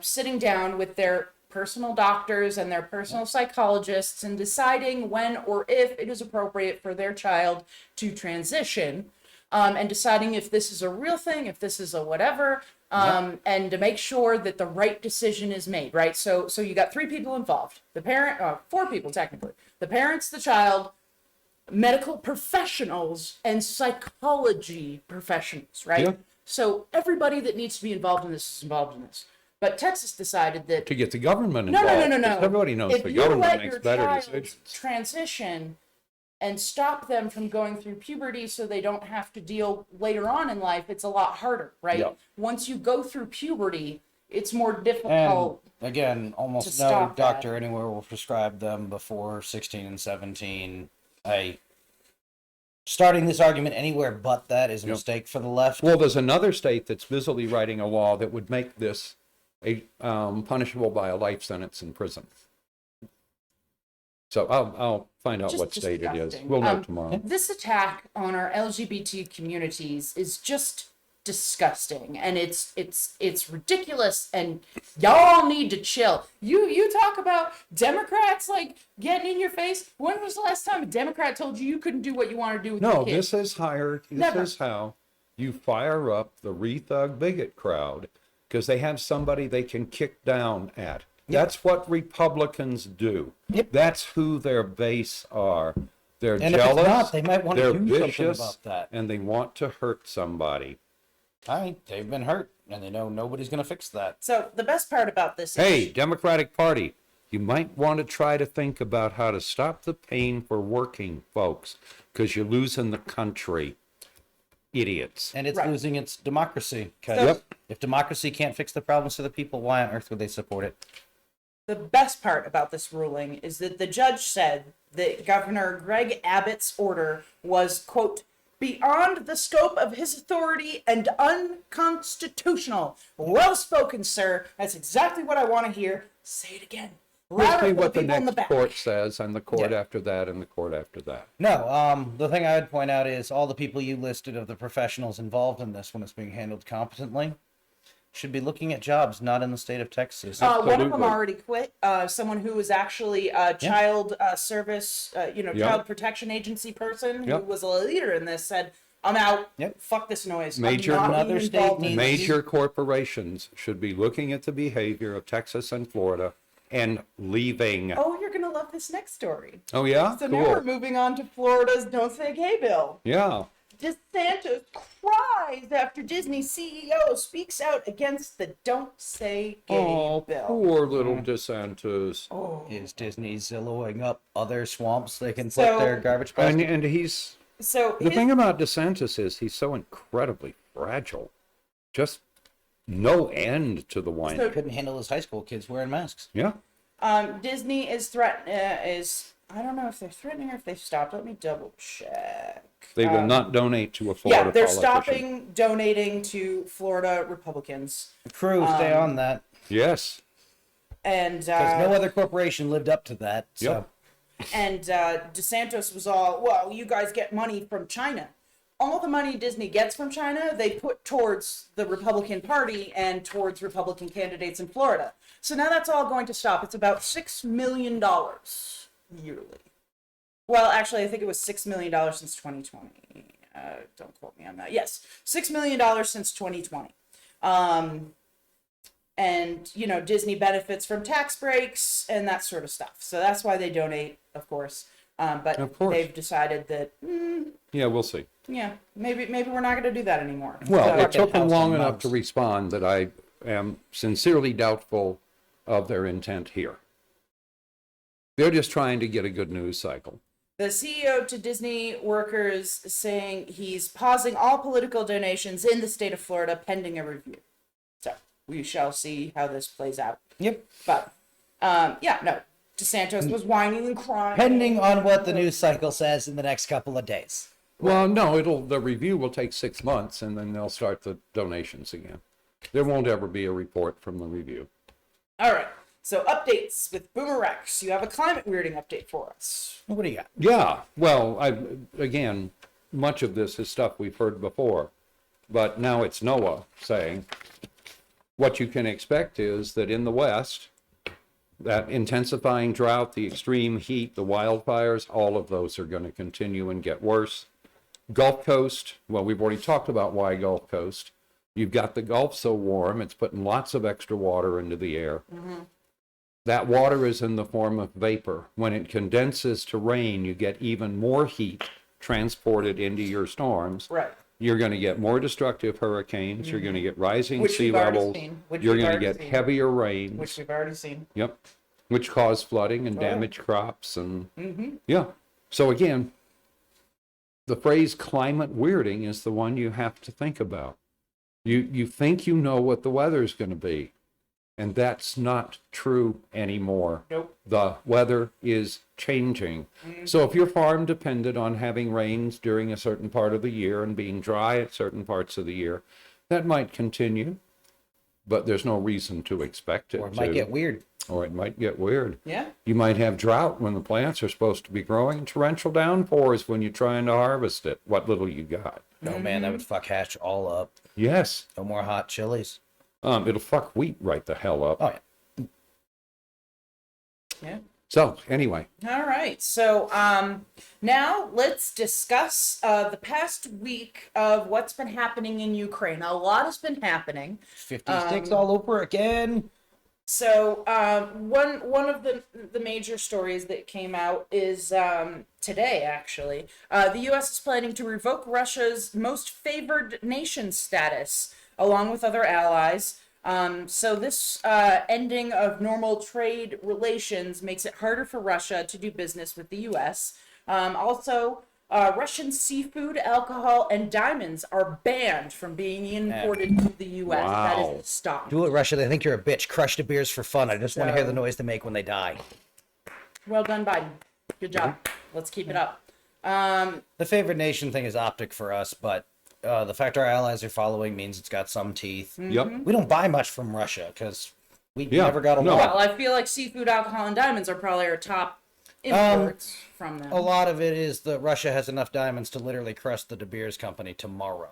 sitting down with their personal doctors and their personal psychologists and deciding when or if it is appropriate for their child to transition, and deciding if this is a real thing, if this is a whatever, and to make sure that the right decision is made, right? So you got 3 people involved. The parent, 4 people technically. The parents, the child, medical professionals, and psychology professionals, right? Yeah. So everybody that needs to be involved in this is involved in this. But Texas decided that To get the government no, involved. no. 'Cause everybody knows if the you government let makes your better child decisions. transition and stop them from going through puberty so they don't have to deal later on in life, it's a lot harder, right? Yeah. Once you go through puberty, it's more And difficult. again, to almost no stop that. doctor anywhere will prescribe them before 16 and 17. Starting this argument anywhere but that is a mistake for the left. Well, there's another state that's busily writing a law that would make this punishable by a life sentence in prison. So I'll find out Just what state it is. disgusting. We'll know tomorrow. This attack on our LGBT communities is just disgusting, and it's ridiculous, and y'all need to chill. You talk about Democrats like getting in your face. When was the last time a Democrat told you couldn't do what you want to do with No, your kids? this Never. is how you fire up the re-thug bigot crowd, because they have somebody they can kick down at. That's what Republicans do. Yep. That's who their base are. They're And if jealous. it's not, they might want they're to do something vicious, about that. and they want to hurt somebody. They've been hurt, and they know nobody's going to fix that. So the best part about this Hey, is Democratic Party, you might want to try to think about how to stop the pain for working folks, because you're losing the country. Idiots. And it's Right. losing its democracy. 'Cause So- if democracy can't fix the problems of the people, why on earth would they support it? the best part about this ruling is that the judge said that Governor Greg Abbott's order was, quote, beyond the scope of his authority and unconstitutional. Well spoken, sir. That's exactly what I want to hear. Say it again. Let's Louder see for what the people in next back. court says, and the court Yeah. after that, and the court after that. No, the thing I would point out is all the people you listed of the professionals involved in this when it's being handled competently should be looking at jobs not in the state of Texas. One of them Absolutely. already quit. Someone who was actually a child service, Yep. child protection agency person who Yep. was a leader in this said, I'm out. Yep. Fuck this noise. Major- I'm not Another being state involved in needs- this. Major corporations should be looking at the behavior of Texas and Florida and leaving. Oh, you're gonna love this next story. Oh, yeah? So now we're Cool. moving on to Florida's Don't Say Gay bill. Yeah. DeSantis cries after Disney CEO speaks out against the Don't Say Gay Oh, bill. poor little DeSantis. Oh. Is Disney zillowing up other swamps they can So- put their garbage And, basket? and he's, So the thing about DeSantis is he's so incredibly fragile. Just no end to the whining. So- Couldn't handle his high school kids wearing masks. Yeah. Disney is I don't know if they're threatening or if they've stopped. Let me double check. They will not donate to a Florida Yeah, they're politician. stopping donating to Florida Republicans. Crew, stay on that. Yes. And Because no other corporation lived up to that. So. Yep. and DeSantis was all, well, you guys get money from China. All the money Disney gets from China, they put towards the Republican Party and towards Republican candidates in Florida. So now that's all going to stop. It's about $6 million yearly. Well, actually, I think it was $6 million since 2020. Don't quote me on that. Yes, $6 million since 2020. And, you know, Disney benefits from tax breaks and that sort of stuff. So that's why they donate, of course. But Of course. they've decided that, Yeah, we'll see. yeah, maybe we're not going to do that anymore. Well, So- it took them house long and enough mouse. to respond that I am sincerely doubtful of their intent here. They're just trying to get a good news cycle. The CEO to Disney workers saying he's pausing all political donations in the state of Florida pending a review. So we shall see how this plays out. Yep. But yeah, no, DeSantis was whining and crying. Pending on what the news cycle says in the next couple of days. Well, no, the review will take 6 months and then they'll start the donations again. There won't ever be a report from the review. All right. So updates with BoomerRex. You have a climate weirding update for us. What do you got? Yeah, well, again, much of this is stuff we've heard before, but now it's NOAA saying what you can expect is that in the West, that intensifying drought, the extreme heat, the wildfires, all of those are going to continue and get worse. Gulf Coast, well, we've already talked about why Gulf Coast. You've got the Gulf so warm, it's putting lots of extra water into the air. Mm-hmm. That water is in the form of vapor. When it condenses to rain, you get even more heat transported into your storms. Right. You're going to get more destructive hurricanes. You're going to get rising Which sea we've already levels. seen. Which You're we've going to already get seen. heavier rains. Which we've already seen. Yep. Which cause flooding and Oh, yeah. damage crops and Mm-hmm. yeah. So again, the phrase climate weirding is the one you have to think about. You think you know what the weather's going to be, and that's not true anymore. Nope. The weather is changing. So if you're farm dependent on having rains during a certain part of the year and being dry at certain parts of the year, that might continue, but there's no reason to expect it Or it to. might get weird. Or it might get weird. Yeah. You might have drought when the plants are supposed to be growing, torrential downpours when you're trying to harvest it, what little you got. No, man, that would fuck Hatch all up. Yes. No more hot chilies. It'll fuck wheat right the hell up. Oh, yeah. Yeah. So, anyway. All right. So now let's discuss the past week of what's been happening in Ukraine. A lot has been happening. 50 sticks all over again. So one of the major stories that came out is today, actually. The U.S. is planning to revoke Russia's most favored nation status, along with other allies. So this ending of normal trade relations makes it harder for Russia to do business with the U.S. Also, Russian seafood, alcohol, and diamonds are banned from being imported to the U.S. That Wow. is stopped. Do it, Russia. They think you're a bitch. Crush the beers for fun. I just want to hear So- the noise they make when they die. Well done, Biden. Good job. Let's keep it up. The favored nation thing is optic for us, but the fact our allies are following means it's got some teeth. Yep. We don't buy much from Russia because we Yeah, never got a no. Well, lot. I feel like seafood, alcohol, and diamonds are probably our top imports from them. A lot of it is that Russia has enough diamonds to literally crush the De Beers company tomorrow.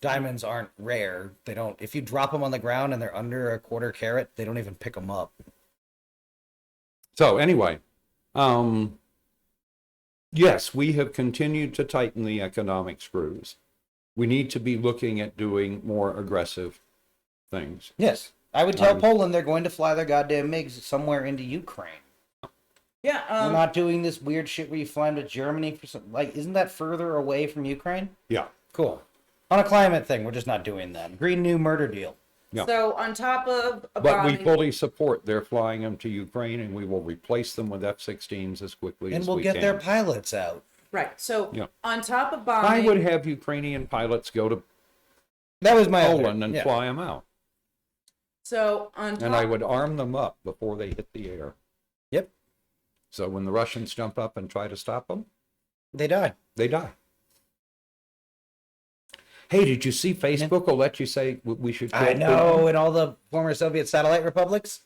Diamonds aren't rare. They don't. If you drop them on the ground and they're under a quarter carat, they don't even pick them up. So, anyway. Yes, we have continued to tighten the economic screws. we need to be looking at doing more aggressive things. Yes. I would tell Poland they're going to fly their goddamn MiGs somewhere into Ukraine. Yeah. We're not doing this weird shit where you fly them to Germany for some, like, isn't that further away from Ukraine? Yeah. Cool. On a climate thing, we're just not doing that. Green New Murder Deal. Yeah. So on top of a But we bombing, fully support their flying them to Ukraine, and we will replace them with F-16s as quickly And as we'll we get can. their pilots out. right? So Yeah. on top of I bombing, would have Ukrainian pilots go to That was my Poland other, and yeah. fly them out. so on top, And I would arm them up before they hit the air. Yep. So when the Russians jump up and try to stop them, They die. they die. Hey, did you see Facebook will let you say we should kill I know, in all the former Soviet satellite republics.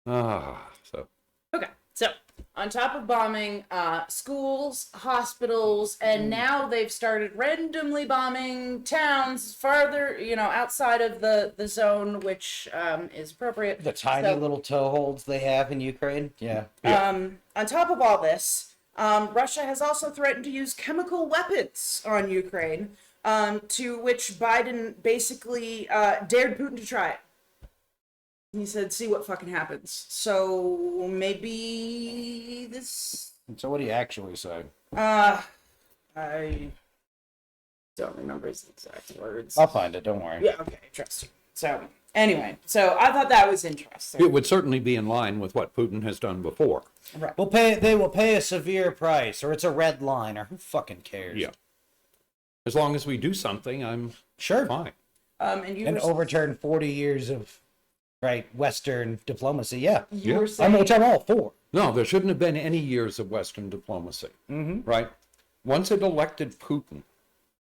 Putin? So okay. So on top of bombing schools, hospitals, and now they've started randomly bombing towns farther, outside of the zone, which is appropriate. The tiny So- little toeholds they have in Ukraine. Yeah. On top of all this, Russia has also threatened to use chemical weapons on Ukraine, to which Biden basically dared Putin to try it. He said, see what fucking happens. So maybe this... So what do you actually say? I don't remember his exact words. I'll find it. Don't worry. Yeah, okay, trust you. So, anyway, so I thought that was interesting. it would certainly be in line with what Putin has done before. Right. They will pay a severe price, or it's a red line, or who fucking cares? Yeah. As long as we do something, I'm Sure. fine. And you And were, overturn 40 years of Western diplomacy. Yeah. you were Yeah. saying... Which I'm all for. No, there shouldn't have been any years of Western diplomacy. Mm-hmm. Right? Once it elected Putin,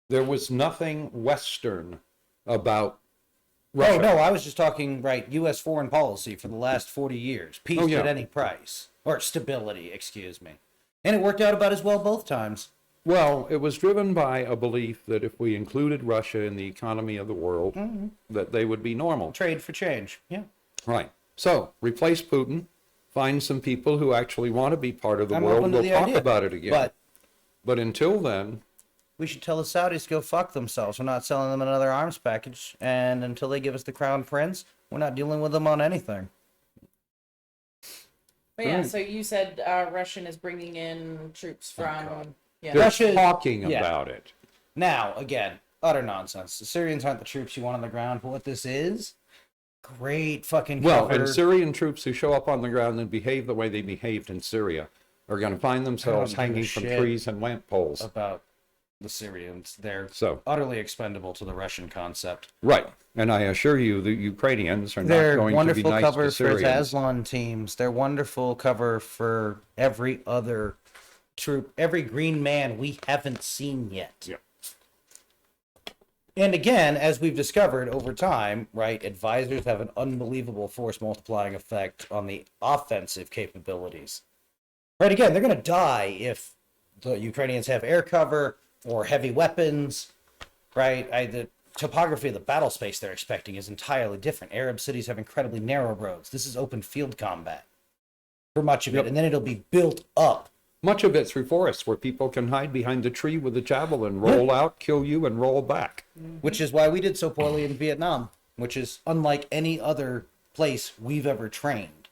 there was nothing Western about Russia. Oh, no, I was just talking, U.S. foreign policy for the last 40 years. Peace Oh, yeah. at any price. Or stability, excuse me. And it worked out about as well both times. Well, it was driven by a belief that if we included Russia in the economy of the world, that they would be normal. Trade for change. Yeah. Right. So, replace Putin, find some people who actually want to be part of the I'm world, open to we'll the talk idea. about it again. But until then, We should tell the Saudis to go fuck themselves. We're not selling them another arms package. And until they give us the crown prince, we're not dealing with them on anything. But yeah, so you said Russian is bringing in troops from... they're Russia- talking yeah. about it. Now, again, utter nonsense. The Syrians aren't the troops you want on the ground. But what this is, great fucking Well, cover. and Syrian troops who show up on the ground and behave the way they behaved in Syria are going to find themselves I don't give a hanging from shit trees and lamp poles. about the Syrians. They're So, utterly expendable to the Russian concept. right. And I assure you, the Ukrainians are not They're going to be wonderful nice cover to for Syrians. Aslan teams. They're wonderful cover for every other troop, every green man we haven't seen yet. Yeah. And again, as we've discovered over time, advisors have an unbelievable force multiplying effect on the offensive capabilities. Again, they're going to die if the Ukrainians have air cover or heavy weapons, the topography of the battle space they're expecting is entirely different. Arab cities have incredibly narrow roads. This is open field combat for much of it, and then it'll be built up. Much of it through forests where people can hide behind a tree with a javelin, roll out, kill you, and roll back. Which is why we did so poorly in Vietnam, which is unlike any other place we've ever trained.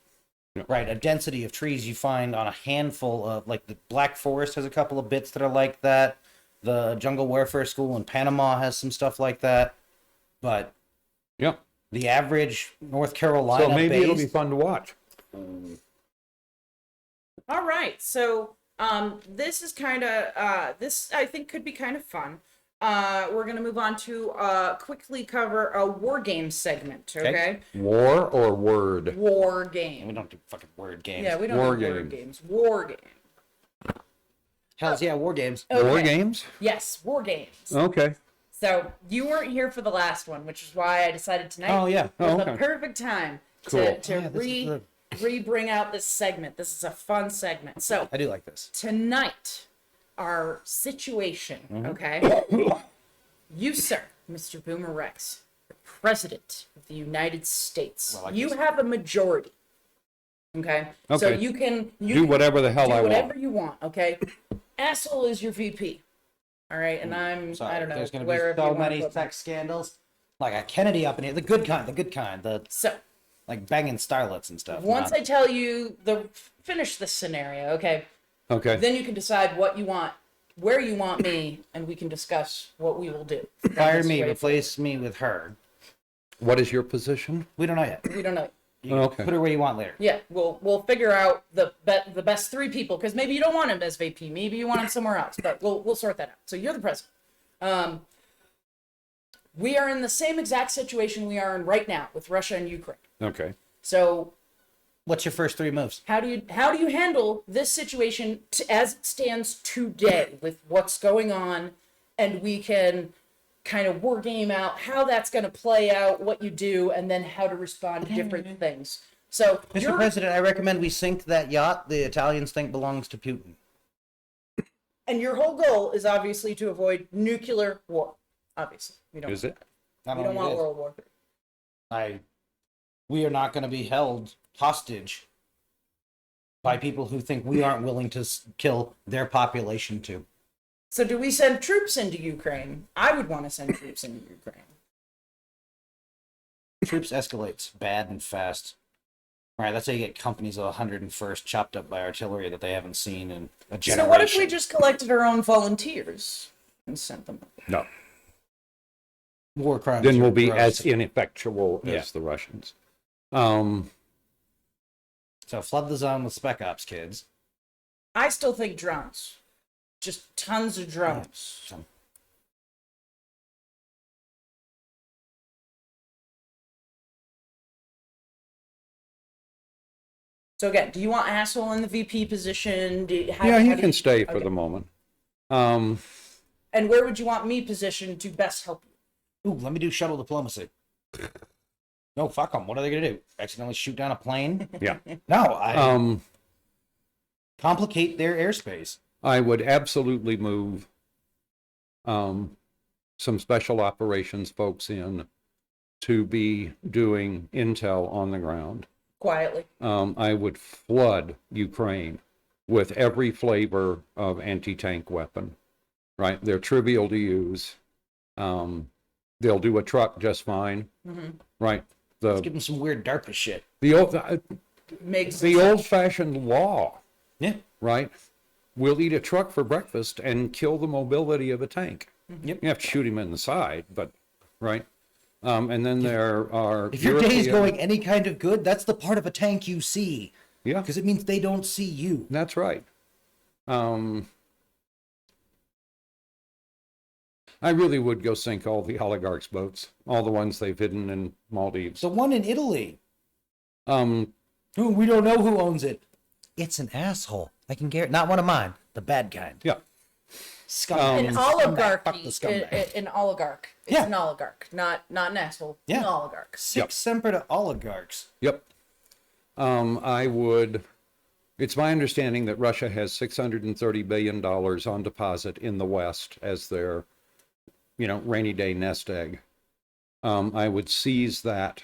Yeah. A density of trees you find on a handful of, the Black Forest has a couple of bits that are like that. The Jungle Warfare School in Panama has some stuff like that. But Yeah. the average North Carolina So maybe it'll base- be fun to watch. All right, so this is kind of this I think could be kind of fun. We're gonna move on to quickly cover a war game segment. Okay, War or word? war We game. don't do fucking word games. Yeah, we don't War do word game. games. War game. Hells yeah, war games. War Okay. games? Yes, war games. Okay. So you weren't here for the last one, which is why I decided tonight Oh, yeah. was Oh, the okay. perfect time Cool. to Yeah, this is re-bring out this segment. This is a fun segment. So I do like this. tonight, our situation, Mm-hmm. okay? You, sir, Mr. Boomer Rex, the President of the United States. Well, I you guess- have a majority. Okay? So Okay. you can Do whatever the hell do I whatever want. you want, okay? Asshole is your VP. All right, and I don't know There's going to where be if you so wanna many put me. sex scandals. Like a Kennedy up in here, the good kind, So like banging starlets and stuff. once I tell you finish this scenario, okay, Okay. then you can decide what you want, where you want me, and we can discuss what we will do. Fire This me, way replace me with her. What is your position? We don't know yet. forward. We don't know. You Okay. Put her where you want later. Yeah, we'll figure out the best 3 people, because maybe you don't want him as VP, maybe you want him somewhere else, but we'll sort that out. So you're the president. We are in the same exact situation we are in right now with Russia and Ukraine. Okay. So What's your first 3 moves? how do you handle this situation as it stands today with what's going on, and we can kind of war game out how that's going to play out, what you do, and then how to respond to different things. So Mr. President, I recommend we sink that yacht the Italians think belongs to Putin. and your whole goal is obviously to avoid nuclear war. Obviously, we don't. Is it? Not We don't only want this, World War III. We are not going to be held hostage by people who think we aren't willing to kill their population too. So do we send troops into Ukraine? I would want to send troops into Ukraine. Troops escalates bad and fast. All right, that's how you get companies of 101st chopped up by artillery that they haven't seen in a generation. So what if we just collected our own volunteers and sent them? No. war crimes? Then are we'll be gross. as ineffectual Yeah. as the Russians. So flood the zone with Spec Ops kids. I still think drones. Just tons of drones. So- So again, do you want asshole in the VP position? Yeah, he can stay for the moment. And where would you want me positioned to best help you? Ooh, let me do shuttle diplomacy. No, fuck them. What are they gonna do? Accidentally shoot down a plane? Yeah. No, complicate their airspace. I would absolutely move some special operations folks in to be doing intel on the ground. Quietly. I would flood Ukraine with every flavor of anti-tank weapon, right? They're trivial to use. They'll do a truck just fine, right? Let's give them some weird DARPA shit. The Makes old-fashioned law, Yeah. right? We'll eat a truck for breakfast and kill the mobility of a tank. Yep. You have to shoot him in the side, but right. And then there are If your day is European- going any kind of good, that's the part of a tank you see. yeah, Because it means they don't see you. that's right. I really would go sink all the oligarchs' boats, all the ones they've hidden in Maldives. The one in Italy. Um, Who we don't know who owns it. It's an asshole. I can guarantee. Not one of mine. The bad kind. yeah, Scumbag. an Scumbag. oligarchy. Fuck the scumbag. An oligarch. It's Yeah. an oligarch, not an asshole. Yeah. An oligarch. Six semper to oligarchs. yep. I would. It's my understanding that Russia has $630 billion on deposit in the West as their, rainy day nest egg. I would seize that,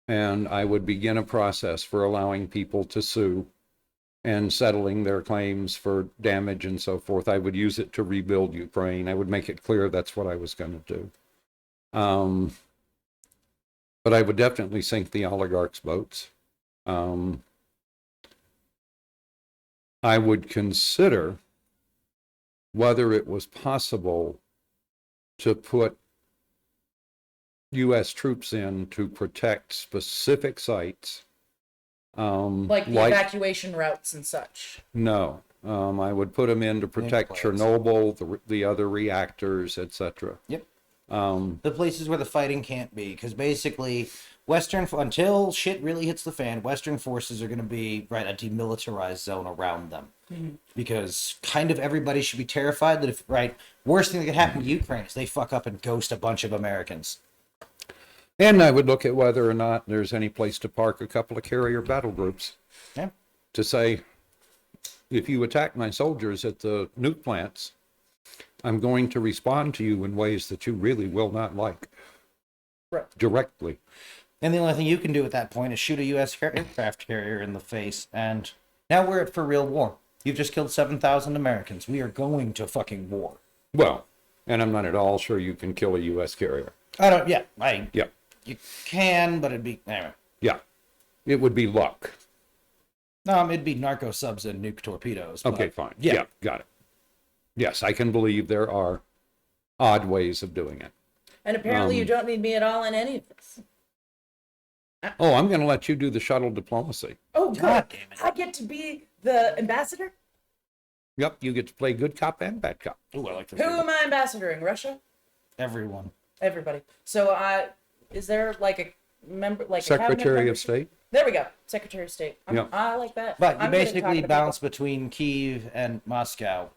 and I would begin a process for allowing people to sue and settling their claims for damage and so forth. I would use it to rebuild Ukraine. I would make it clear that's what I was going to do. But I would definitely sink the oligarchs' boats. I would consider whether it was possible to put U.S. troops in to protect specific sites. Like the evacuation routes and such. No, I would put them in to protect plants. Chernobyl, the other reactors, etc. Yep. The places where the fighting can't be, because basically, until shit really hits the fan, Western forces are going to be a demilitarized zone around them, because kind of everybody should be terrified that if worst thing that could happen to Ukraine is they fuck up and ghost a bunch of Americans. And I would look at whether or not there's any place to park a couple of carrier battle groups. Yeah. To say, if you attack my soldiers at the nuke plants, I'm going to respond to you in ways that you really will not like. Right. Directly. And the only thing you can do at that point is shoot a U.S. aircraft carrier in the face, and now we're for real war. You've just killed 7,000 Americans. We are going to fucking war. Well, And I'm not at all sure you can kill a U.S. carrier. Yeah, Yeah, you can, but it'd be, anyway. yeah. It would be luck. It'd be narco subs and nuke torpedoes. Okay, but, fine. Yeah. Yeah, got it. Yes, I can believe there are odd ways of doing it. And apparently you don't need me at all in any of this. Oh, I'm going to let you do the shuttle diplomacy. Oh, God good. damn it. I get to be the ambassador? Yep, you get to play good cop and bad cop. Ooh, I like this. Who am I ambassadoring? Russia? Everyone. Everybody. So, is there like a member, like a Secretary cabinet of membership? State? There we go. Secretary of State. Yeah. I like that. But you I'm good at basically talking to bounce people. between Kyiv and Moscow.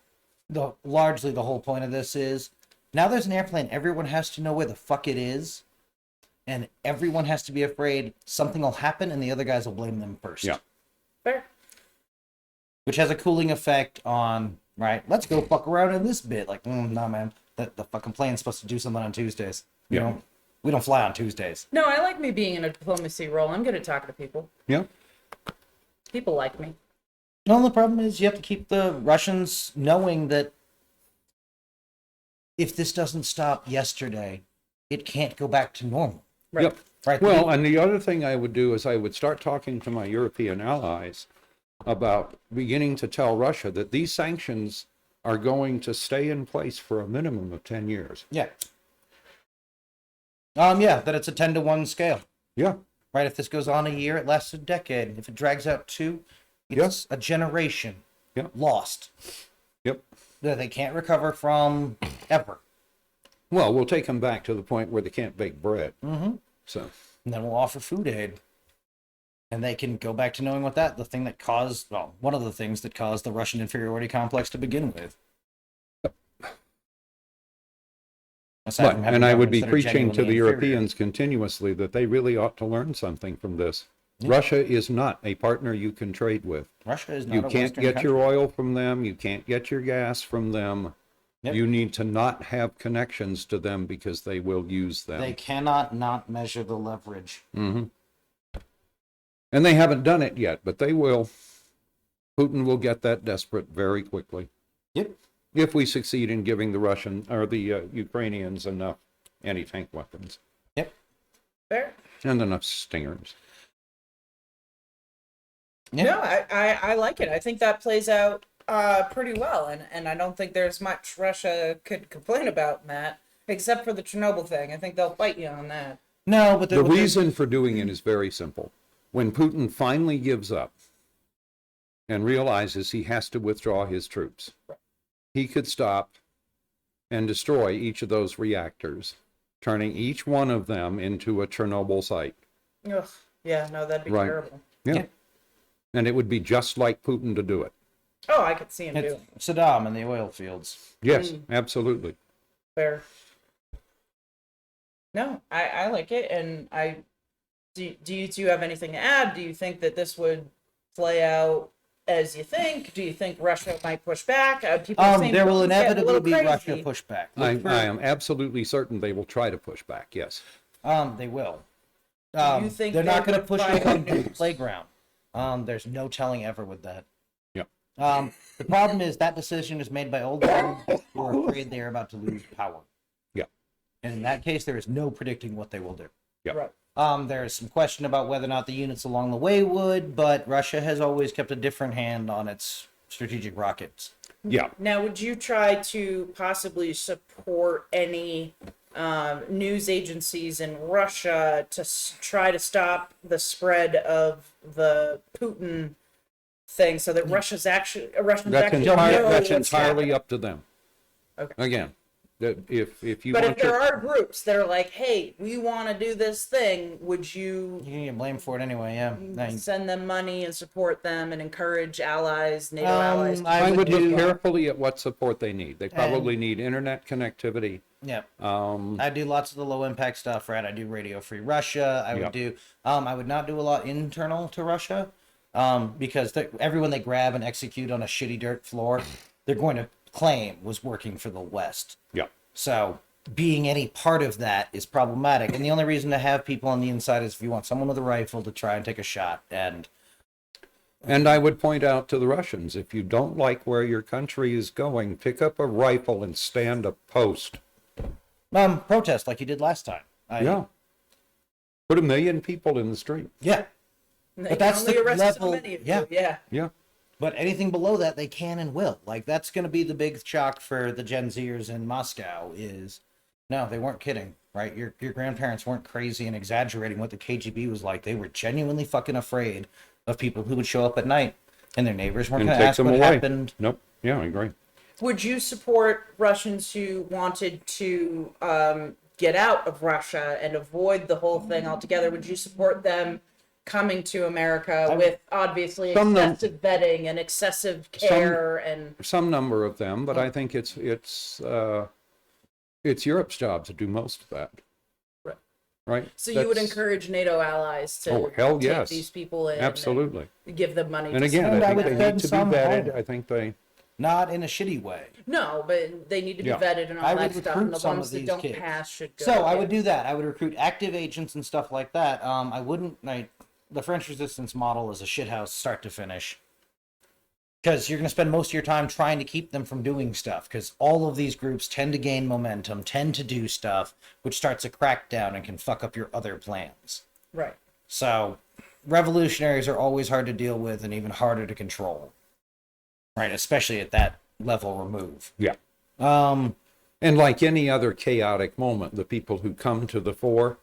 Largely the whole point of this is, now there's an airplane, everyone has to know where the fuck it is, and everyone has to be afraid something will happen and the other guys will blame them first. Yeah. Fair. Which has a cooling effect on, right, let's go fuck around in this bit. Like, nah, man, the fucking plane's supposed to do something on Tuesdays. You Yeah. know, we don't fly on Tuesdays. No, I like me being in a diplomacy role. I'm good at talking to people. Yeah. People like me. No, the problem is you have to keep the Russians knowing that if this doesn't stop yesterday, it can't go back to normal. Right. Yep. Right. Well, and the other thing I would do is I would start talking to my European allies about beginning to tell Russia that these sanctions are going to stay in place for a minimum of 10 years. Yeah. That it's a 10-to-1 scale. Yeah. Right. If this goes on a year, it lasts a decade. If it drags out 2, it's a generation lost Yep. that they can't recover from ever. Well, we'll take them back to the point where they can't bake bread. Mm-hmm. So, And then we'll offer food aid. And they can go back to knowing what the thing that caused, one of the things that caused the Russian inferiority complex to begin with. Aside but, from having and I would be governments that are preaching to the genuinely inferior. Europeans continuously that they really ought to learn something from this. Russia is not a partner you can trade with. Russia is not You a can't Western get country. your oil from them. You can't get your gas from them. Yep. You need to not have connections to them because they will use them. They cannot not measure the leverage. Mm-hmm. And they haven't done it yet, but they will. Putin will get that desperate very quickly. Yep. If we succeed in giving the Russian or the Ukrainians enough anti-tank weapons. Yep. Fair. And enough stingers. Yeah. No, I like it. I think that plays out pretty well, and I don't think there's much Russia could complain about in that, except for the Chernobyl thing. I think they'll fight you on that. No, but The reason for doing it is very simple. When Putin finally gives up and realizes he has to withdraw his troops, he could stop and destroy each of those reactors, turning each one of them into a Chernobyl site. Ugh. Yeah, no, that'd be Right. terrible. Yeah. And it would be just like Putin to do it. Oh, I could see him it's doing it. Saddam in the oil fields. Yes, absolutely. Fair. No, I like it, and do you two have anything to add? Do you think that this would play out as you think? Do you think Russia might push back? People are saying There will Putin's getting a inevitably little be crazy. Russia pushback. I am absolutely certain they will try to push back, yes. They will. you think they're they not going to would push fire it on the nukes? playground. There's no telling ever with that. Yep. The problem is that decision is made by old men who are afraid they are about to lose power. Yeah. And in that case, there is no predicting what they will do. Yeah. Right. There is some question about whether or not the units along the way would, but Russia has always kept a different hand on its strategic rockets. Yeah. Now, would you try to possibly support any news agencies in Russia to try to stop the spread of the Putin thing, so that Russians actually know That's what's entirely happening? up to them. Okay. Again, that if you But want if there to, are groups that are like, "Hey, we want to do this thing," would you You can get blamed for it anyway, yeah. send them money and support them and encourage allies, NATO allies? I would look do- carefully at what support they need. They probably need internet connectivity. Yeah. Um, I do lots of the low impact stuff, right? I do Radio Free Russia. I would Yeah. do. I would not do a lot internal to Russia, because everyone they grab and execute on a shitty dirt floor, they're going to claim was working for the West. yeah. So being any part of that is problematic. And the only reason to have people on the inside is if you want someone with a rifle to try and take a shot. And And I would point out to the Russians, if you don't like where your country is going, pick up a rifle and stand a post. Protest like you did last time. Yeah. Put 1 million people in the street. Yeah. They But that's can only the arrest level. so many of Yeah. you. Yeah. Yeah. But anything below that, they can and will. Like, that's going to be the big shock for the Gen Zers in Moscow is, no, they weren't kidding, right? Your grandparents weren't crazy and exaggerating what the KGB was like. They were genuinely fucking afraid of people who would show up at night, and their neighbors weren't And going to take ask them what away. happened. Nope. Yeah, I agree. Would you support Russians who wanted to get out of Russia and avoid the whole thing altogether? Would you support them coming to America with obviously Some excessive vetting and excessive care and Some number of them, but I think it's Europe's job to do most of that. Right. Right. so you would That's- encourage NATO allies to Oh, hell take yes. these people in Absolutely. and give them money And to again, And I I would think they send need to be some vetted. home. I think they. Not in a shitty way. No, but they need to be Yeah. vetted and all I that would stuff, and recruit the some ones of that these don't kids. pass should go. So I yeah. would do that. I would recruit active agents and stuff like that. I wouldn't like the French resistance model is a shithouse start to finish. Because you're going to spend most of your time trying to keep them from doing stuff. Because all of these groups tend to gain momentum, tend to do stuff, which starts a crackdown and can fuck up your other plans. Right. So revolutionaries are always hard to deal with and even harder to control. Right, especially at that level remove. Yeah. And And like any other chaotic moment, the people who come to the fore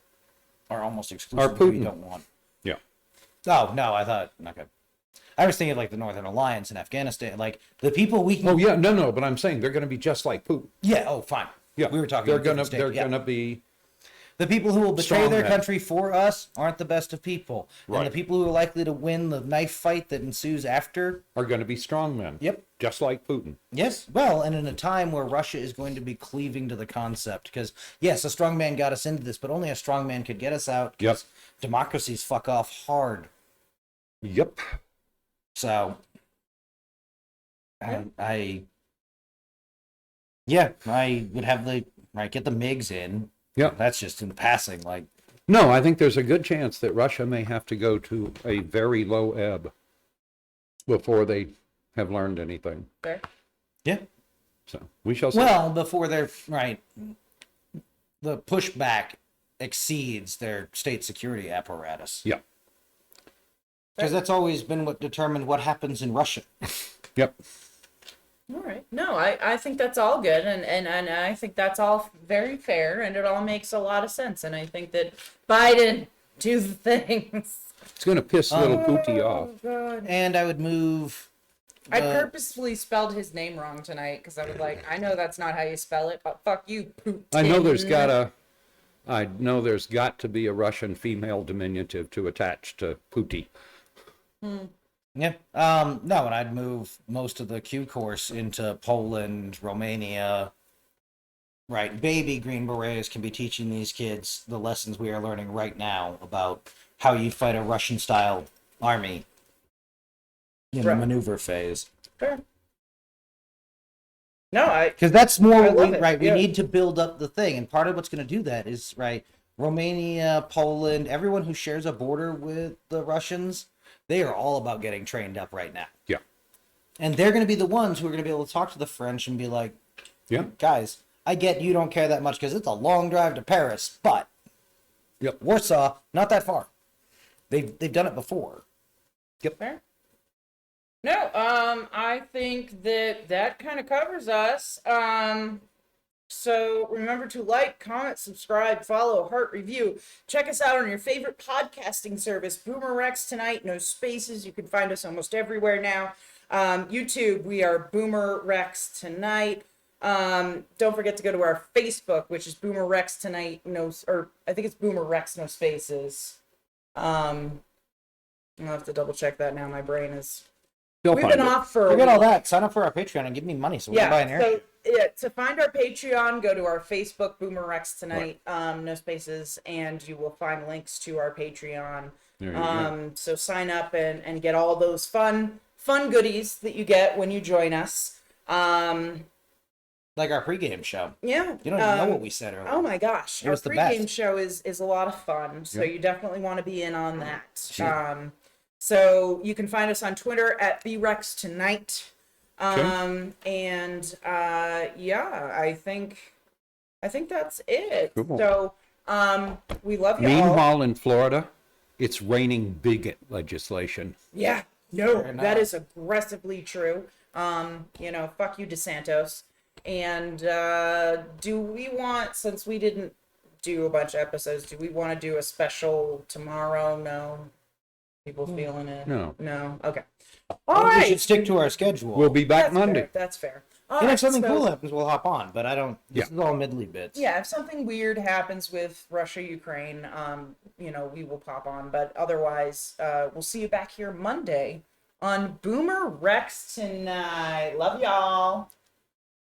are almost exclusively who you Putin. don't want. Yeah. Oh no, I thought okay. I was thinking like the Northern Alliance in Afghanistan, like the people we can. Oh yeah, no, but I'm saying they're going to be just like Putin. Yeah. Oh, fine. Yeah, we were talking. They're about gonna different states, yeah. gonna be The people who will betray Strong their men. country for us aren't the best of people, and Right. the people who are likely to win the knife fight that ensues after. strong men. Yep. Just like Putin. Yes. Well, and in a time where Russia is going to be cleaving to the concept, because yes, a strong man got us into this, but only a strong man could get us out. 'Cause Yep. Democracies fuck off hard. Yep. So, I would have get the MiGs in. Yep. That's just in the passing. Like, No, I think there's a good chance that Russia may have to go to a very low ebb before they have learned anything. Fair. yeah. So we shall see. Well, before they're the pushback exceeds their state security apparatus. Yeah. Because that's always been what determined what happens in Russia. Yep. All right. No, I think that's all good, and I think that's all very fair, and it all makes a lot of sense. And I think that Biden do the things. It's going to piss little Putin off. God. And I would move. I purposefully spelled his name wrong tonight because I was like, I know that's not how you spell it, but fuck you, Putin. I know there's got to be a Russian female diminutive to attach to Putin. Yeah. No, and I'd move most of the Q course into Poland, Romania. Right. Baby Green Berets can be teaching these kids the lessons we are learning right now about how you fight a Russian-style army in the Right. maneuver phase. Fair. No, Because that's more I love it, right. We yeah. need to build up the thing, and part of what's going to do that is right. Romania, Poland, everyone who shares a border with the Russians, they are all about getting trained up right now. Yeah. And they're going to be the ones who are going to be able to talk to the French and be like, Yeah. guys, I get you don't care that much because it's a long drive to Paris, but Yep. Warsaw, not that far. They've done it before. fair. No, I think that kind of covers us. So remember to like, comment, subscribe, follow, heart, review. Check us out on your favorite podcasting service, BoomerRexTonight, no spaces. You can find us almost everywhere now. YouTube, we are BoomerRexTonight. Don't forget to go to our Facebook, which is BoomerRexTonight, I think it's BoomerRex, no spaces. I'll have to double check that now. My brain is. They'll We've find been it. off for a Forget all week. that. Sign up for our Patreon and give me money so we can buy an airship. To find our Patreon, go to our Facebook, BoomerRexTonight, no spaces, and you will find links to our Patreon. There you go. So sign up and get all those fun goodies that you get when you join us. Like our pregame show. Yeah. You don't even know what we said earlier. Oh my gosh. It Our was the pregame best. show is a lot of fun, so Yeah. you definitely want to be in on that. Sure. So you can find us on Twitter at BoomerRexTonight. Yeah, I think that's it. Cool. So we love you all. Meanwhile, in Florida, it's raining bigot legislation. Yeah, no, that is aggressively true. Fuck you, DeSantis. And do we want, since we didn't do a bunch of episodes, do we want to do a special tomorrow? No. People feeling it? No. No? Okay. Well, All right. we should stick to our schedule. We'll be back That's Monday. fair. That's fair. All And right, if something so- cool happens, we'll hop on. But I don't. This Yeah. is all middly bits. Yeah, if something weird happens with Russia, Ukraine, we will pop on. But otherwise, we'll see you back here Monday on Boomer Rex Tonight. Love y'all.